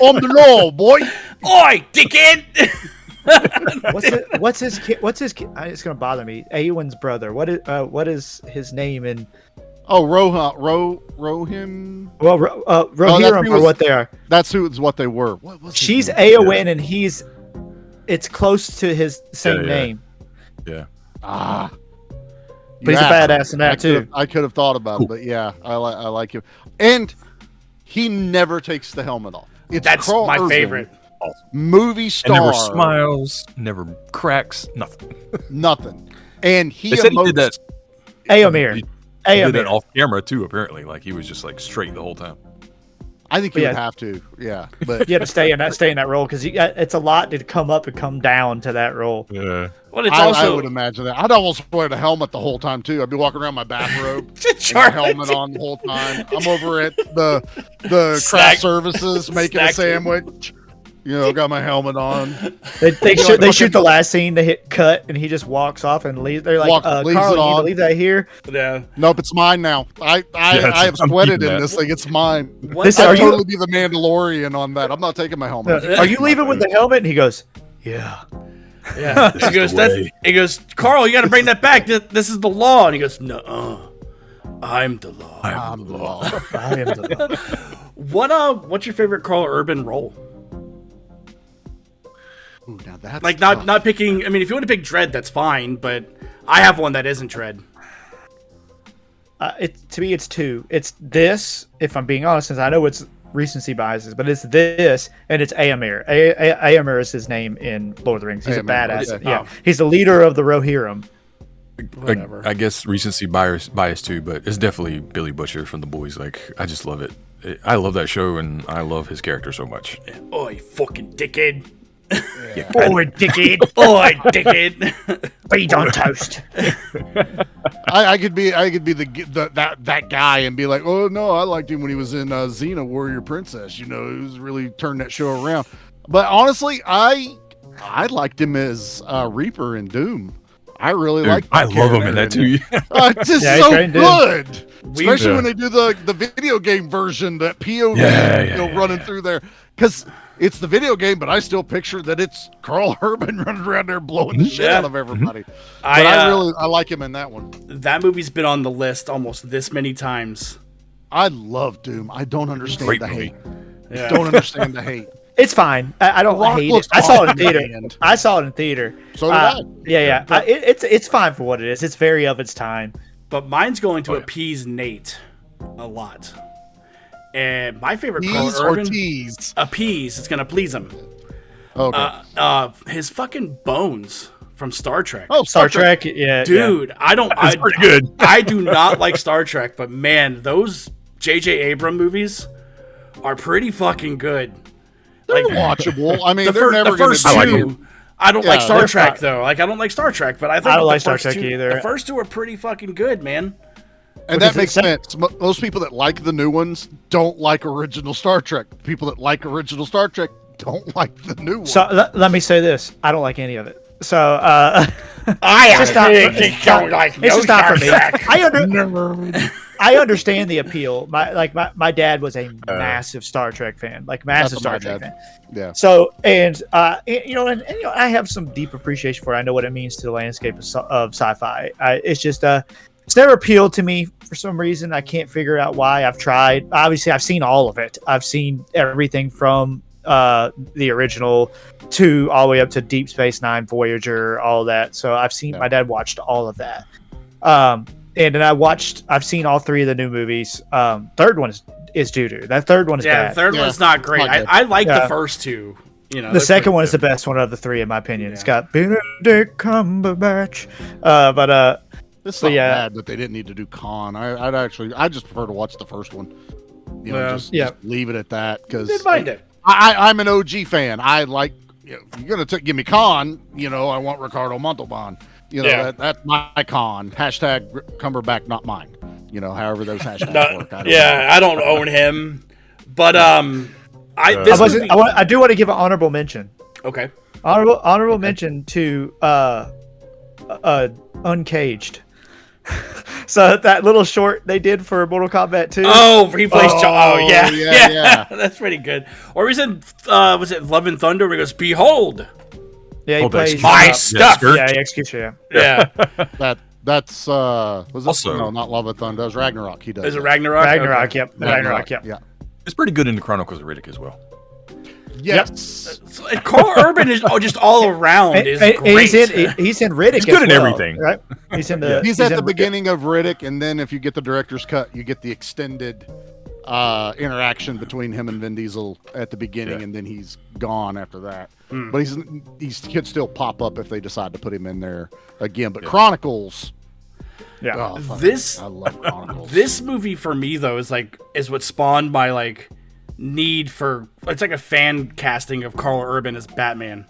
On the law, boy. Oi, dickhead. What's his it's gonna bother me. Eowyn's brother. What is his name in? Oh, Rohim. Well, Rohirrim are what they are. That's what they were. What was She's Eowyn, and it's close to his same name. Yeah. But he's a badass in that too. I could have thought about it, but yeah, I like him. And he never takes the helmet off. That's Karl my Urban, favorite. Movie star. And never smiles, never cracks, nothing. Nothing. And he said he did that. Eomer. He did that off camera too, apparently. Like he was just like straight the whole time. I think you would have to, yeah. But you had to stay in that role because it's a lot to come up and come down to that role. Yeah. Well, it's I would imagine that. I'd almost wear the helmet the whole time too. I'd be walking around my bathrobe, with my helmet on the whole time. I'm over at the craft services making a sandwich. Got my helmet on. They shoot the last scene, they hit cut, and he just walks off and leaves. They're like, Carl, you need to leave that here. Yeah. Nope, it's mine now. I have sweated in this thing. It's mine. Listen, I'll totally be the Mandalorian on that. I'm not taking my helmet. Are you leaving with the helmet? And he goes, yeah. Yeah. He goes, Carl, you got to bring that back. This is the law. And he goes, no, I'm the law. I'm the law. I am the law. What's your favorite Karl Urban role? Ooh, now that's like not picking. I mean, if you want to pick Dredd, that's fine. But I have one that isn't Dredd. To me, it's two. It's this. If I'm being honest, since I know it's recency biases, but it's this, and it's Eomer. Eomer is his name in Lord of the Rings. He's a badass. Okay. Yeah, he's the leader of the Rohirrim. I guess recency bias too, but it's definitely Billy Butcher from The Boys. Like I just love it. I love that show, and I love his character so much. Oi, fucking dickhead. Yeah. Oi, dickhead. Oi, dickhead. Beat on toast. I could be that guy and be like, oh no, I liked him when he was in Xena Warrior Princess. He was really turned that show around. But honestly, I liked him as Reaper in Doom. I really like. I love him in that too. It's just so good, especially when they do the video game version, that POV running through there, because it's the video game, but I still picture that it's Karl Urban running around there blowing the shit out of everybody. I like him in that one. That movie's been on the list almost this many times. I love Doom. I don't understand the hate. Yeah. Don't understand the hate. It's fine. I don't hate it. I saw it in theater. I saw it in theater. So did I. Yeah. It's fine for what it is. It's very of its time. But mine's going to appease Nate a lot. And my favorite Karl Urban, appease. It's gonna please him. Okay. His fucking bones from Star Trek. Oh, Star Trek. Yeah, dude. Yeah. That's pretty good. I do not like Star Trek, but man, those J.J. Abrams movies are pretty fucking good. They're watchable. I mean, the first two. I don't like Star Trek though. Like I don't like Star Trek, but I think I don't like Star Trek either. The first two are pretty fucking good, man. And that makes sense. Most people that like the new ones don't like original Star Trek. People that like original Star Trek don't like the new one. So let me say this: I don't like any of it. So it's just not for me. I understand the appeal. My dad was a massive Star Trek fan, massive Star Trek fan. Yeah. So and I have some deep appreciation for it. I know what it means to the landscape of sci-fi. It's just it's never appealed to me for some reason. I can't figure out why. I've tried. Obviously, I've seen all of it. I've seen everything from the original to all the way up to Deep Space Nine, Voyager, all that. So I've seen. My dad watched all of that. And then I've seen all three of the new movies. Third one is doo-doo. That third one is bad. The third one's not great. I like the first two. The second one is the best one of the three, in my opinion. Yeah. It's got Benedict Cumberbatch. It's not bad that they didn't need to do Khan. I just prefer to watch the first one. Just leave it at that, because didn't mind it. I'm an OG fan. I like. You're gonna give me Khan. I want Ricardo Montalban. That's my Khan. Hashtag Cumberbatch, not mine. However those hashtags work. I don't own him, but I do want to give an honorable mention. Okay. Honorable mention to Uncaged. So that little short they did for Mortal Kombat 2. Oh, he plays John. Oh, yeah. yeah. That's pretty good. Or he's in, was it Love and Thunder where he goes, behold. Yeah, he plays my stuff. Yeah, Execution. Yeah. That's was Also- no, not Love and Thunder. That was Ragnarok. He does. Is it that. Ragnarok? Ragnarok, Okay. yep. Ragnarok, yep. Yeah. It's pretty good in the Chronicles of Riddick as well. Yes. So, and Karl Urban is just all around is great. He's in Riddick. He's good as in well, everything. right? He's in the. He's at the beginning of Riddick, and then if you get the director's cut, you get the extended interaction between him and Vin Diesel at the beginning, and then he's gone after that. But he could still pop up if they decide to put him in there again. But Chronicles. Yeah. Oh, fuck, This- I love Chronicles. This movie for me though is what spawned my need for, it's like a fan casting of Karl Urban as Batman.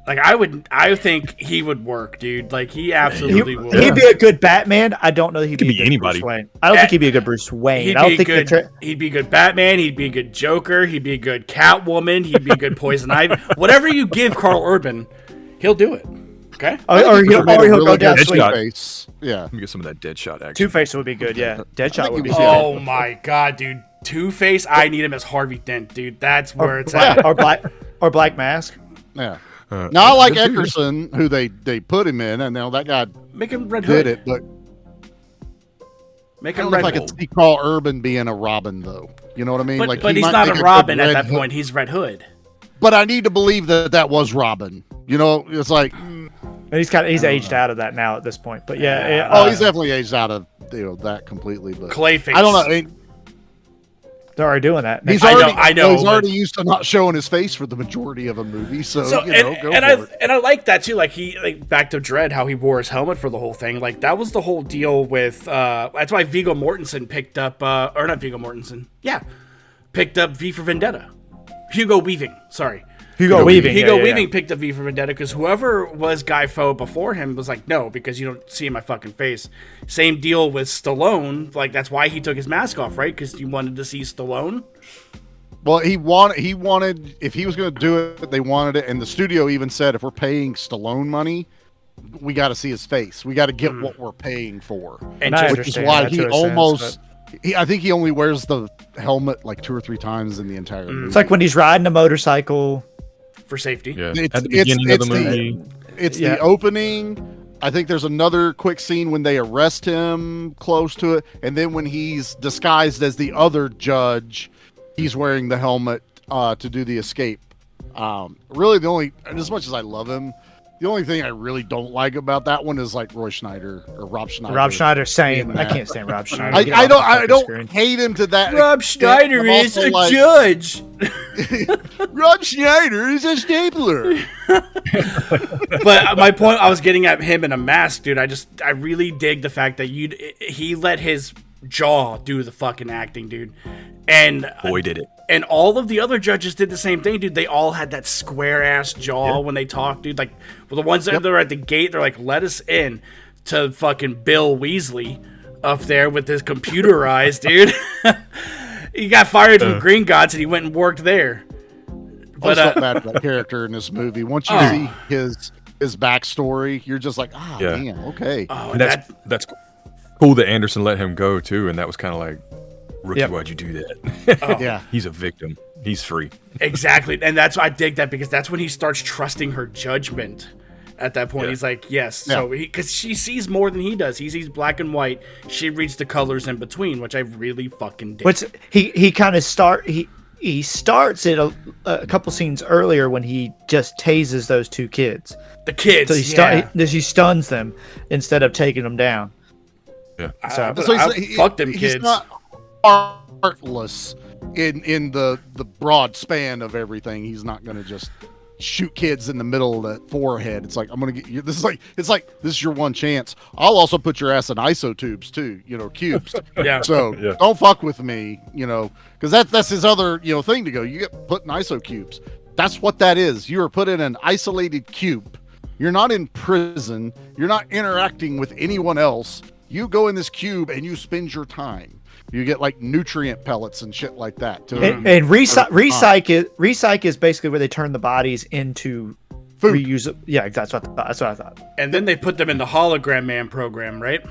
I think he would work, dude. Like he absolutely would. He'd be a good Batman. I don't know. He'd be a good anybody. Bruce Wayne. I don't think he'd be a good Bruce Wayne. He'd I don't be think good. He'd be a good Batman. He'd be a good Joker. He'd be a good Catwoman. He'd be a good Poison Ivy. Whatever you give Karl Urban, he'll do it. Okay. Or he'll go down Deadshot. swing. Face. Yeah. Let me get some of that Deadshot action. Two-Face would be good. Yeah, Deadshot would be good. Oh my god, dude. Two-Face, I need him as Harvey Dent, dude. That's where it's at. Or Black Mask. Yeah. Now I like Eckerson, who they put him in, and now that guy Make him Red did Hood. it, but Make I him don't know if Red I Hood. could see Karl Urban being a Robin, though. You know what I mean? But, like, but he he's might not make a good Robin at Red that Hood. point. He's Red Hood. But I need to believe that was Robin. You know, it's like, And he's aged out of that now at this point. But yeah. he's definitely aged out of that completely. But Clayface. I don't know. I mean, they're already doing that. he's I already, know, he's but- already used to not showing his face for the majority of a movie. So you know, go for it. And I like that too. Like back to Dredd, how he wore his helmet for the whole thing. Like that was the whole deal with. That's why Viggo Mortensen picked up, or not Viggo Mortensen. Yeah, picked up V for Vendetta. Hugo Weaving. Sorry. Hugo Weaving. Hugo yeah. Weaving picked up V for Vendetta because whoever was Guy Fawkes before him was like, no, because you don't see my fucking face. Same deal with Stallone. Like that's why he took his mask off, right? Because you wanted to see Stallone. Well, he wanted if he was going to do it, they wanted it, and the studio even said if we're paying Stallone money, we got to see his face. We got to get what we're paying for, And I which is understand why that he to a sense, almost. I think he only wears the helmet like 2 or 3 times in the entire movie. It's like when he's riding a motorcycle. For safety. Yeah. It's- At the beginning of the it's movie. It's the opening. I think there's another quick scene when they arrest him close to it, and then when he's disguised as the other judge, he's wearing the helmet to do the escape. Really, the only, as much as I love him, the only thing I really don't like about that one is like Rob Schneider. Rob Schneider, same. in I that. can't stand Rob Schneider. I Get off the don't fucking screen. hate him to that. Rob extent. Schneider I'm is also a like, judge. Rob Schneider is a stapler. But my point, I was getting at him in a mask, dude. I really dig the fact that he let his jaw do the fucking acting, dude. And Boy, did it. And all of the other judges did the same thing, dude. They all had that square ass jaw when they talked, dude. Like, well, the ones that are at the gate, they're like, let us in, to fucking Bill Weasley up there with his computer eyes, dude. He got fired from Green Gods and he went and worked there. I was felt bad for that character in this movie. Once you see his backstory, you're just like, damn, okay. Oh, And that's cool that Anderson let him go too, and that was kind of like, rookie, why'd you do that? Yeah. He's a victim. He's free. Exactly. And that's why I dig that, because that's when he starts trusting her judgment. At that point, he's like, yes. Yeah. So because she sees more than he does. He sees black and white. She reads the colors in between, which I really fucking dig. Which he kind of he starts it a couple scenes earlier when he just tases those 2 kids. The kids, So he stuns them instead of taking them down. Yeah. So, fuck them he's kids. not heartless in the broad span of everything. He's not going to just shoot kids in the middle of the forehead. It's like, I'm going to get you. This is your one chance. I'll also put your ass in isotubes too, cubes. Yeah. So don't fuck with me, because that's his other, thing to go. You get put in iso cubes. That's what that is. You are put in an isolated cube. You're not in prison. You're not interacting with anyone else. You go in this cube and you spend your time. You get like nutrient pellets and shit like that. And recycle is basically where they turn the bodies into reuse it. Yeah, that's what I thought. And then they put them in the Hologram Man program, right?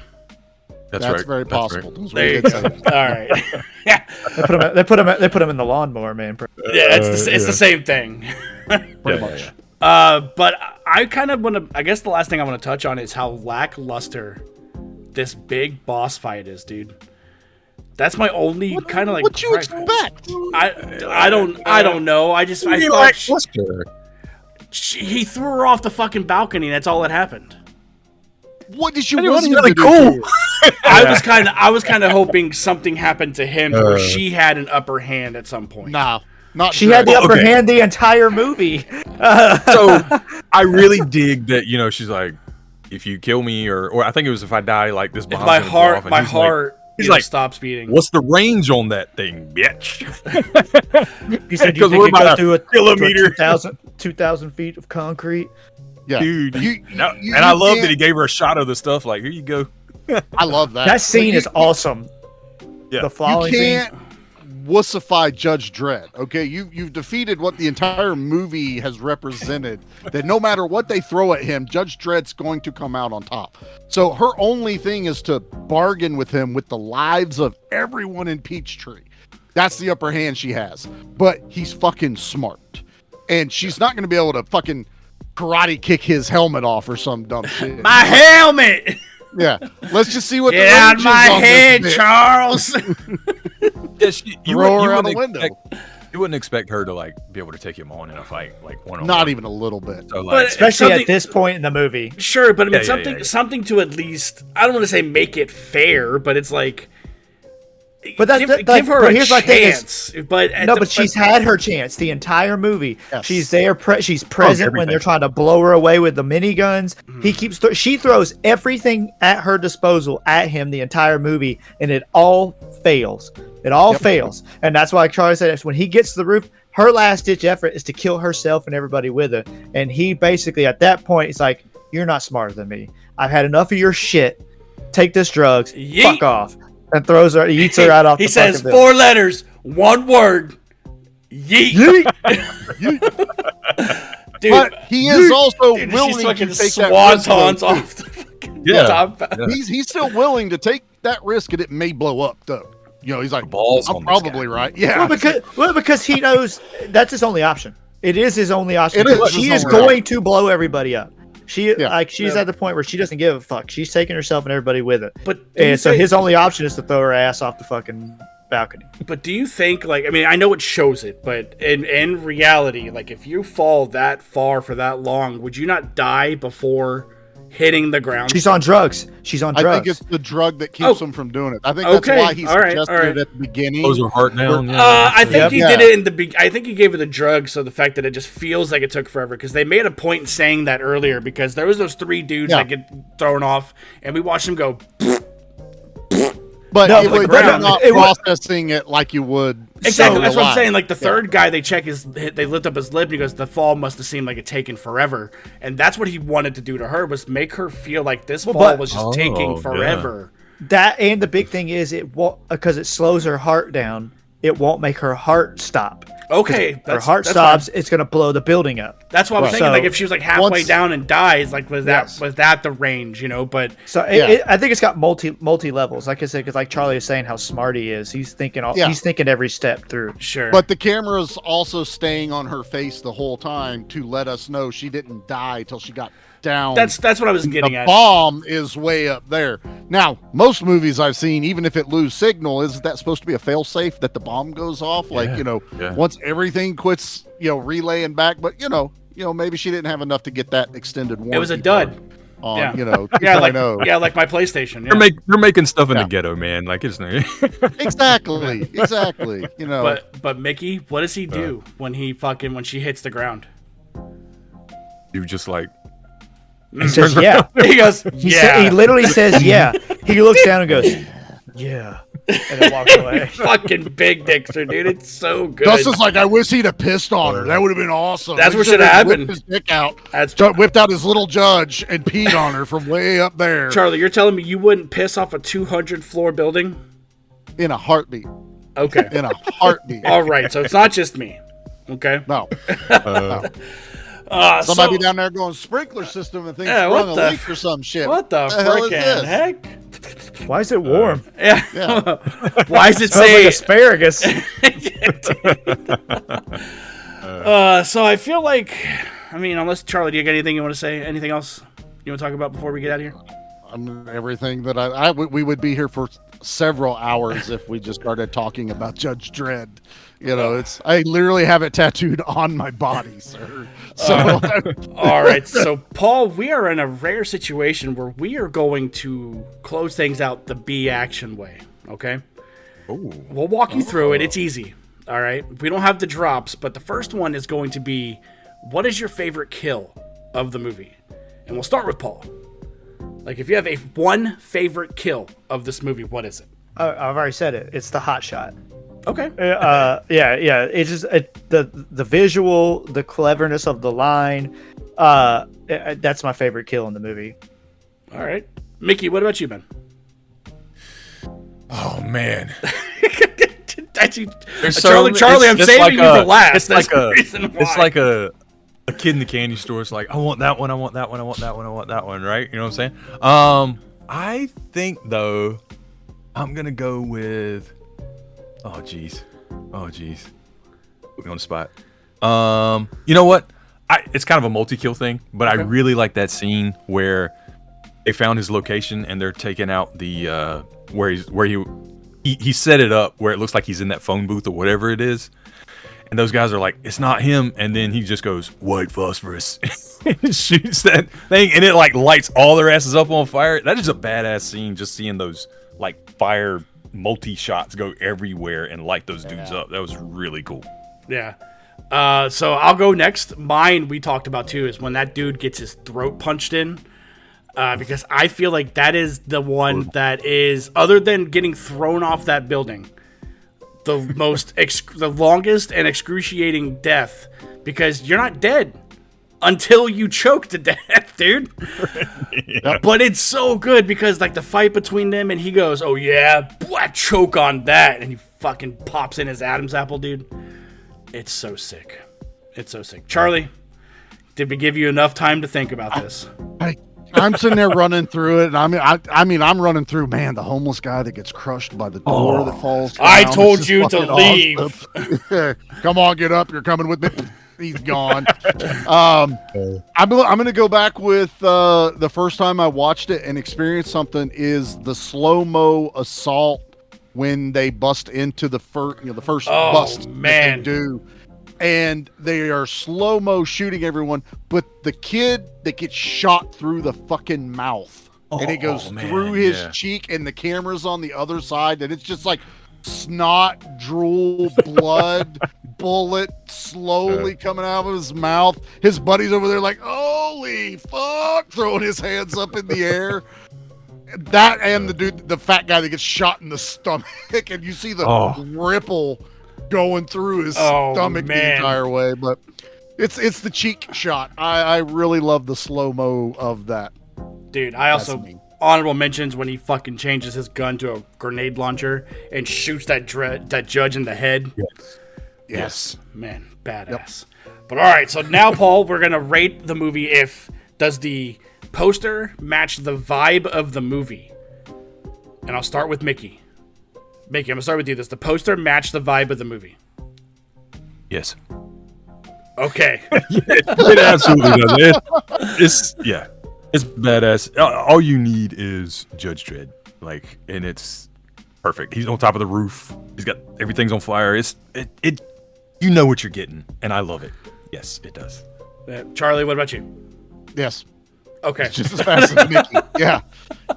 That's That's right. very That's possible. right. Those were There you good go. sayings. All right. Yeah, They put him in the lawnmower man. it's the same thing. Pretty much. But I kind of want to. I guess the last thing I want to touch on is how lackluster this big boss fight is, dude. That's my only kind of like. What you expect? I don't know. I thought he threw her off the fucking balcony. That's all that happened. What did you It was want him really to cool. do? I was kind of hoping something happened to him where she had an upper hand at some point. Nah, not She had the Dredd. upper hand the entire movie. So I really dig that, she's like, if you kill me, or I think it was if I die, like this bomb's My gonna go off, heart, and my he's like- heart, he's like, stops beating. what's the range on that thing, bitch? He said, "You Because think we're it goes about through a kilometer. 2,000 feet of concrete?" Yeah, Dude. You- and I love can't- that he gave her a shot of the stuff. Like, here you go. I love that. That scene Like, is awesome. Yeah. The You following scene. can't wussify Judge Dredd. Okay, you've defeated what the entire movie has represented. That no matter what they throw at him, Judge Dredd's going to come out on top. So her only thing is to bargain with him with the lives of everyone in Peachtree. That's the upper hand she has. But he's fucking smart, and she's not going to be able to fucking karate kick his helmet off or some dumb shit. My helmet! Yeah, let's just see what Get the out range of my is on this head, bitch. Charles! Throw her out a window. You wouldn't expect her to like be able to take him on in a fight, like one on Not even a little bit. So, like, But Especially something- at this point in the movie. Sure, but I mean Yeah. something to at least, I don't want to say make it fair, but it's like, But that, give, that- give her but a here's my thing is- chance. But No, but she's had her chance the entire movie. Yes. She's there. She's present when they're trying to blow her away with the miniguns. He keeps. She throws everything at her disposal at him the entire movie, and it all fails. It all fails, and that's why Charlie said when he gets to the roof, her last ditch effort is to kill herself and everybody with her. And he basically at that point, he's like, "You're not smarter than me. I've had enough of your shit. Take this drugs. Yeet. Fuck off." And throws her. He eats her right off. He the says fucking 4 letters, 1 word. Yeet. Dude, But he is also dude, willing she's to fucking take that risk. swantons though, off the fucking Yeah. top. He's still willing to take that risk, and it may blow up though. He's like, balls I'm on this probably guy. right. Yeah, Because he knows that's his only option. It is his only option. It is She his is only going to blow everybody up. She's Yeah. at the point where she doesn't give a fuck. She's taking herself and everybody with it. But do you And so think- his only option is to throw her ass off the fucking balcony. But do you think, like, I mean, I know it shows it, but in reality, like, if you fall that far for that long, would you not die before hitting the ground? She's on drugs. She's on I drugs. think it's the drug that keeps him from doing it. I think that's Okay. why he All right. suggested All right. it at the beginning. Close her heart down. I think he Yep. did it in the I think he gave her the drug, so the fact that it just feels like it took forever, because they made a point in saying that earlier, because there was those 3 dudes that get thrown off, and we watched them go. But No, it but would, ground. they're not It would- processing it like you would. Exactly, so that's what I'm alive. saying. Like the third guy, they check they lift up his lip, and he goes, "The fall must have seemed like it taken forever," and that's what he wanted to do to her, was make her feel like this fall but- was just taking yeah. forever. that, and the big thing is it won't, because it slows her heart down. It won't make her heart stop. Okay, Her heart that's stops. fine. It's going to blow the building up. That's what I'm Right. thinking. So, Like if she was like halfway once- down and dies, like was Yes. that the range, But So I think it's got multi levels. Like I said, because like Charlie is saying how smart he is. He's thinking he's thinking every step through. sure. But the camera's also staying on her face the whole time to let us know she didn't die till she got down. that's what I was getting the at. bomb is way up there. Now, most movies I've seen, even if it lose signal, isn't that supposed to be a fail safe that the bomb goes off? Like, Yeah. once everything quits, relaying back. But maybe she didn't have enough to get that extended warranty. It was a dud. On, Yeah. 2.0. like my PlayStation. Yeah. They're making stuff in Yeah. the ghetto, man. Like it's Exactly. But Mickey, what does he do when she hits the ground? you just like He says, "Yeah." He goes, He literally says, "Yeah." He looks down and goes, "Yeah," and then walks away. Fucking big Dixter, dude. It's so good. Dustin's like, I wish he'd have pissed on her. That would have been awesome. That's He what should've should have whipped happened. His dick out. That's Whipped out his little judge and peed on her from way up there Charlie, you're telling me you wouldn't piss off a 200 floor building? in a heartbeat. Okay. In a heartbeat. All right. So it's not just me. Okay. No. Somebody be down there going sprinkler system and thinks it's run a leak or some shit. What the frickin' heck? Why is it warm? Yeah. Why does it Smells say like asparagus? So I feel like, unless Charlie, do you got anything you want to say? Anything else you want to talk about before we get out of here? Everything that we would be here for several hours if we just started talking about Judge Dredd. I literally have it tattooed on my body, sir. So, all right. So, Paul, we are in a rare situation where we are going to close things out the B action way. Okay. Ooh. We'll walk you through it. It's easy. All right. We don't have the drops, but the first one is going to be, what is your favorite kill of the movie? And we'll start with Paul. Like, if you have one favorite kill of this movie, what is it? I've already said it. It's the hot shot. Okay. Yeah. It's just the visual, the cleverness of the line. That's my favorite kill in the movie. All right, Mickey, what about you, man? Oh man. Charlie, I'm saving you for last. It's like a kid in the candy store. It's like, I want that one, I want that one, I want that one, I want that one, right? You know what I'm saying? I think though, I'm gonna go with oh geez. Put me on the spot. You know what? It's kind of a multi-kill thing, but okay. I really like that scene where they found his location and they're taking out the where he set it up where it looks like he's in that phone booth or whatever it is. And those guys are like, it's not him. And then he just goes, white phosphorus. And shoots that thing. And it like lights all their asses up on fire. That is a badass scene, just seeing those like fire multi-shots go everywhere and light those dudes up. That was really cool. Yeah. So I'll go next. Mine, we talked about too, is when that dude gets his throat punched in. Because I feel like that is the one that is, other than getting thrown off that building, the most the longest and excruciating death, because you're not dead until you choke to death, dude. Yeah. But it's so good because like the fight between them and he goes, oh yeah, I choke on that, and he fucking pops in his Adam's apple, dude. It's so sick. It's so sick. Charlie, did we give you enough time to think about this? I'm sitting there running through it. And I'm running through, man, the homeless guy that gets crushed by the door that falls down. I told you to leave. Awesome. Come on, get up. You're coming with me. He's gone. I'm going to go back with the first time I watched it and experienced something is the slow-mo assault when they bust into the first bust that they do. And they are slow-mo shooting everyone, but the kid that gets shot through the fucking mouth, and it goes through his cheek, and the camera's on the other side, and it's just like snot, drool, blood, bullet slowly coming out of his mouth. His buddy's over there like, holy fuck, throwing his hands up in the air. That and the dude, the fat guy that gets shot in the stomach, and you see the ripple going through his stomach the entire way, but it's the cheek shot. I really love the slow-mo of that. Dude, I also honorable mentions when he fucking changes his gun to a grenade launcher and shoots that judge in the head. Yes. Man, badass. Yep. But all right, so now Paul, we're gonna rate the movie. Does the poster match the vibe of the movie? And I'll start with Mickey. Mickey, I'm going to start with you. Does the poster match the vibe of the movie? Yes. Okay. It absolutely does. It's badass. All you need is Judge Dredd. And it's perfect. He's on top of the roof. He's got everything's on fire. It you know what you're getting, and I love it. Yes, it does. Charlie, what about you? Yes. Okay. It's just as fast as Mickey. Yeah.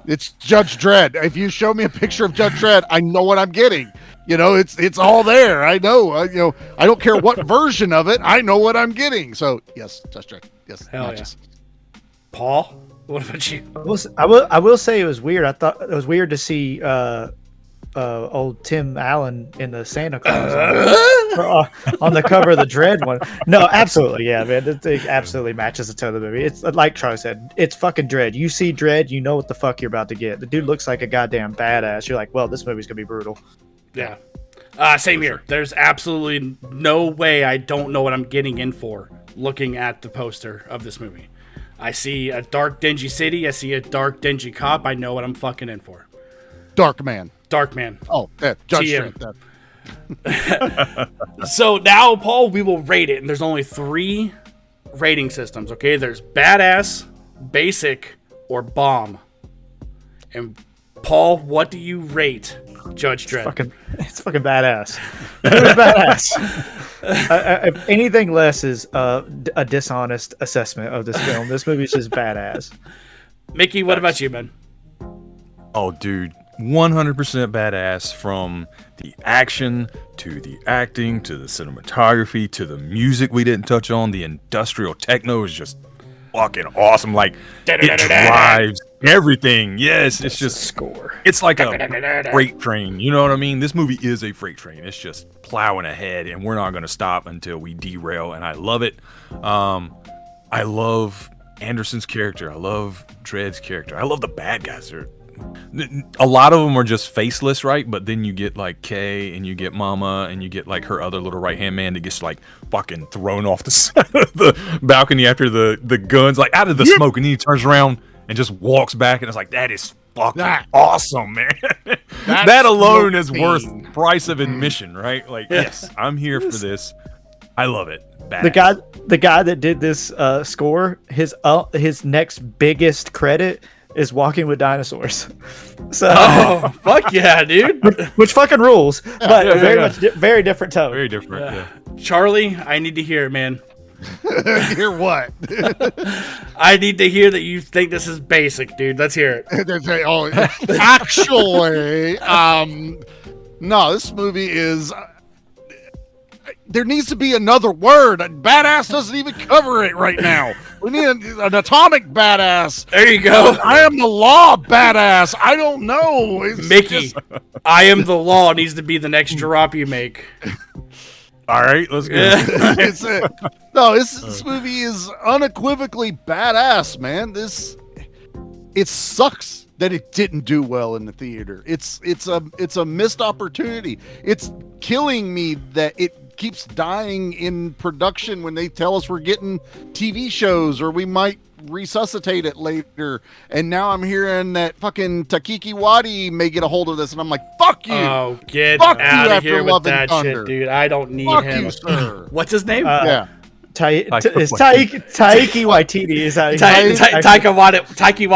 It's Judge Dredd. If you show me a picture of Judge Dredd, I know what I'm getting. It's all there. I know. I don't care what version of it. I know what I'm getting. So, yes, Judge Dredd. Yes. Hell matches. Yeah. Paul, what about you? I will say it was weird. I thought it was weird to see old Tim Allen in the Santa Claus on the cover of the Dredd one. No, absolutely, yeah, man. It absolutely matches the tone of the movie. It's like Charlie said, it's fucking Dredd. You see Dredd, you know what the fuck you're about to get. The dude looks like a goddamn badass. You're like, well, this movie's gonna be brutal. Yeah. Same here. There's absolutely no way I don't know what I'm getting in for looking at the poster of this movie. I see a dark, dingy city. I see a dark, dingy cop. I know what I'm fucking in for. Dark Man. Dark Man. Oh, yeah, Judge TM. Dredd. So now, Paul, we will rate it. And there's only 3 rating systems, okay? There's badass, basic, or bomb. And Paul, what do you rate Judge Dredd? It's fucking badass. It was badass. If anything less is a dishonest assessment of this film. This movie is just badass. Mickey, what about you, man? Oh, dude, 100% badass, from the action to the acting to the cinematography to the music we didn't touch on. The industrial techno is just fucking awesome. Like, it drives everything. Yes, it's just score. It's like a freight train. You know what I mean? This movie is a freight train. It's just plowing ahead, and we're not going to stop until we derail. And I love it. I love Anderson's character. I love Dredd's character. I love the bad guys. A lot of them are just faceless, right? But then you get like Kay, and you get Mama, and you get like her other little right hand man that gets like fucking thrown off the side of the balcony after the guns, like out of the smoke, and then he turns around and just walks back, and it's like, that is fucking awesome, man. That alone is worth price of admission, right? Like, yes, I'm here for this. I love it. Badass. The guy that did this score, his next biggest credit is Walking with Dinosaurs. So, fuck yeah, dude. Which fucking rules, but very different tone. Very different. Yeah. Charlie, I need to hear it, man. Hear what? I need to hear that you think this is basic, dude. Let's hear it. Actually, no, this movie is. There needs to be another word. Badass doesn't even cover it right now. We need an atomic badass. There you go. I am the law badass. I don't know. It's Mickey, just... I am the law needs to be the next drop you make. All right, let's go. This movie is unequivocally badass, man. It sucks that it didn't do well in the theater. It's a missed opportunity. It's killing me that it keeps dying in production when they tell us we're getting TV shows or we might resuscitate it later. And now I'm hearing that fucking Taiki Wadi may get a hold of this, and I'm like, fuck you. Oh, get fuck out you of here with that Thunder. shit, dude. I don't need fuck him. You, sir. What's his name? Taiki Waititi is how Taika Wadi. Taika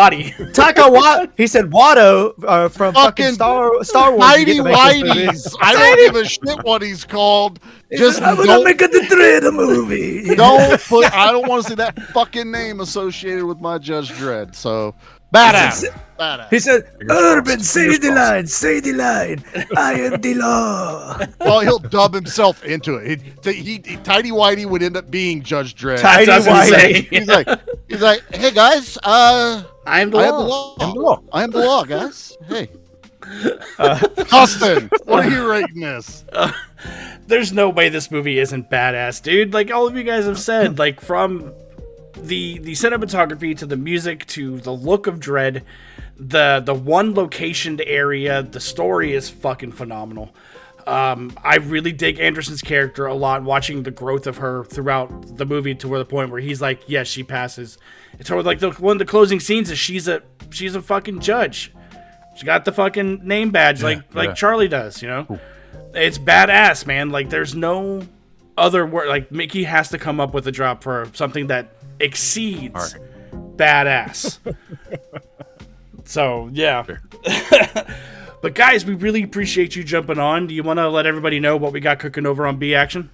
Wadi. He said Watto from fucking Star Wars. Mighty Whiteys. I don't give a shit what he's called. Just I'm gonna make a Dredd movie. I don't want to see that fucking name associated with my Judge Dredd. So badass. He said, Urban, say the line. I am the law. Well, he'll dub himself into it. Tidy Whitey would end up being Judge Dredd. Tidy Whitey. He's like, hey guys, I am the law. I am the law, guys. Hey. Dustin, what are you rating this? There's no way this movie isn't badass, dude. Like all of you guys have said, like from the cinematography to the music to the look of Dredd, the one locationed area, the story is fucking phenomenal. I really dig Anderson's character a lot, watching the growth of her throughout the movie to where the point where he's like, yes, she passes. It's sort of like one of the closing scenes is she's a fucking judge. She got the fucking name badge like Charlie does, you know? Cool. It's badass, man. Like, there's no other word. Like, Mickey has to come up with a drop for something that exceeds badass. So, yeah. But, guys, we really appreciate you jumping on. Do you want to let everybody know what we got cooking over on B Action?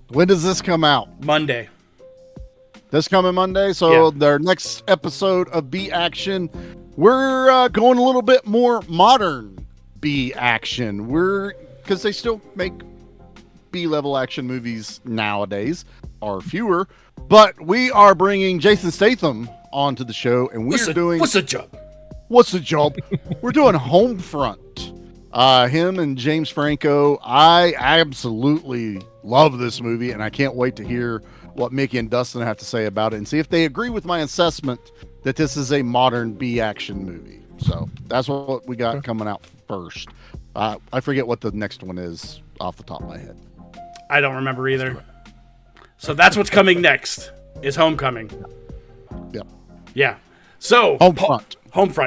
When does this come out? Monday. This coming Monday? So, their next episode of B Action, we're going a little bit more modern B action. Because they still make B-level action movies nowadays, or fewer, but we are bringing Jason Statham onto the show, and what's the job? We're doing Homefront. Him and James Franco. I absolutely love this movie, and I can't wait to hear what Mickey and Dustin have to say about it and see if they agree with my assessment that this is a modern B action movie. So that's what we got coming out first. I forget what the next one is off the top of my head. I don't remember either. So that's what's coming next. Is Homecoming. Yep. Yeah. So Homefront.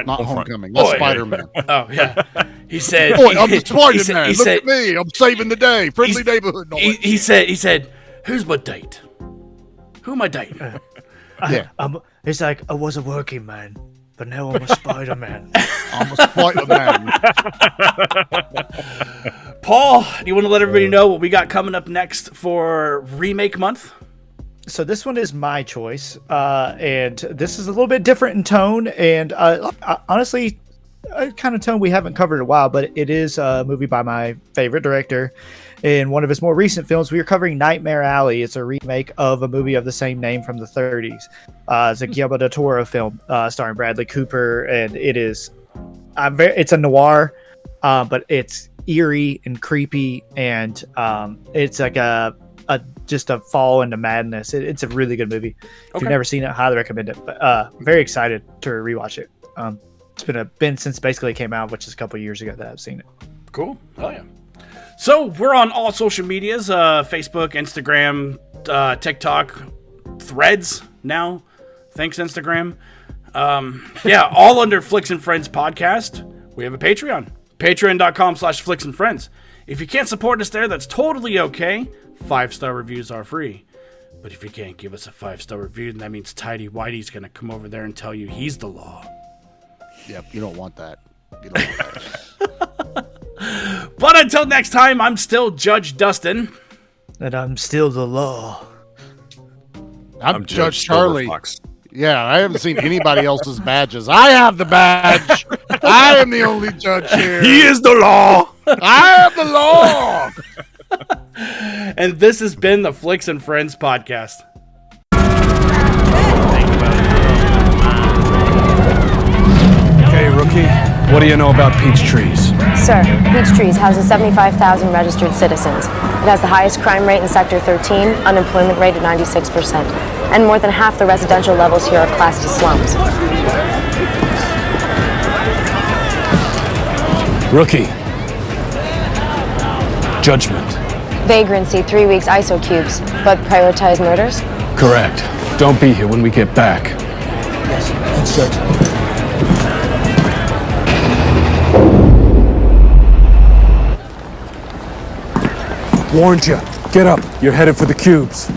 Not Homecoming. That's Spider-Man. Oh yeah. He said. Boy, I'm the Spider-Man. Look said, at me. I'm saving the day. Friendly neighborhood noise. He said, who's my date? Who am I dating? Yeah. It's like, I was a working man, but now I'm a Spider-Man. I'm a Spider-Man. Paul, do you want to let everybody know what we got coming up next for Remake Month? So this one is my choice, and this is a little bit different in tone, and honestly, a kind of tone we haven't covered in a while, but it is a movie by my favorite director. In one of his more recent films, we are covering Nightmare Alley. It's a remake of a movie of the same name from the 30s. It's a Guillermo del Toro film starring Bradley Cooper, and it is it's a noir, but it's eerie and creepy, and it's like just a fall into madness. It's a really good movie. If you've never seen it, I highly recommend it. But I'm very excited to rewatch it. It's been since basically it came out, which is a couple years ago that I've seen it. Cool. Oh yeah. So we're on all social medias: Facebook, Instagram, TikTok, Threads now. Thanks, Instagram. Yeah, all under Flicks and Friends podcast. We have a Patreon. Patreon.com/Flicks and Friends. If you can't support us there, that's totally okay. 5-star reviews are free. But if you can't give us a 5-star review, then that means Tidy Whitey's going to come over there and tell you he's the law. Yep, you don't want that. You don't want that. But until next time, I'm still Judge Dustin. And I'm still the law. I'm Judge Charlie. Yeah, I haven't seen anybody else's badges. I have the badge. I am the only judge here. He is the law. I am the law. And this has been the Flicks and Friends podcast. Okay, rookie, what do you know about peach trees? Sir, Peach Trees houses 75,000 registered citizens. It has the highest crime rate in Sector 13, unemployment rate at 96%, and more than half the residential levels here are classed as slums. Rookie. Judgment. Vagrancy, 3 weeks ISO cubes, but prioritize murders? Correct. Don't be here when we get back. Yes, Judge. Warned you. Get up. You're headed for the cubes.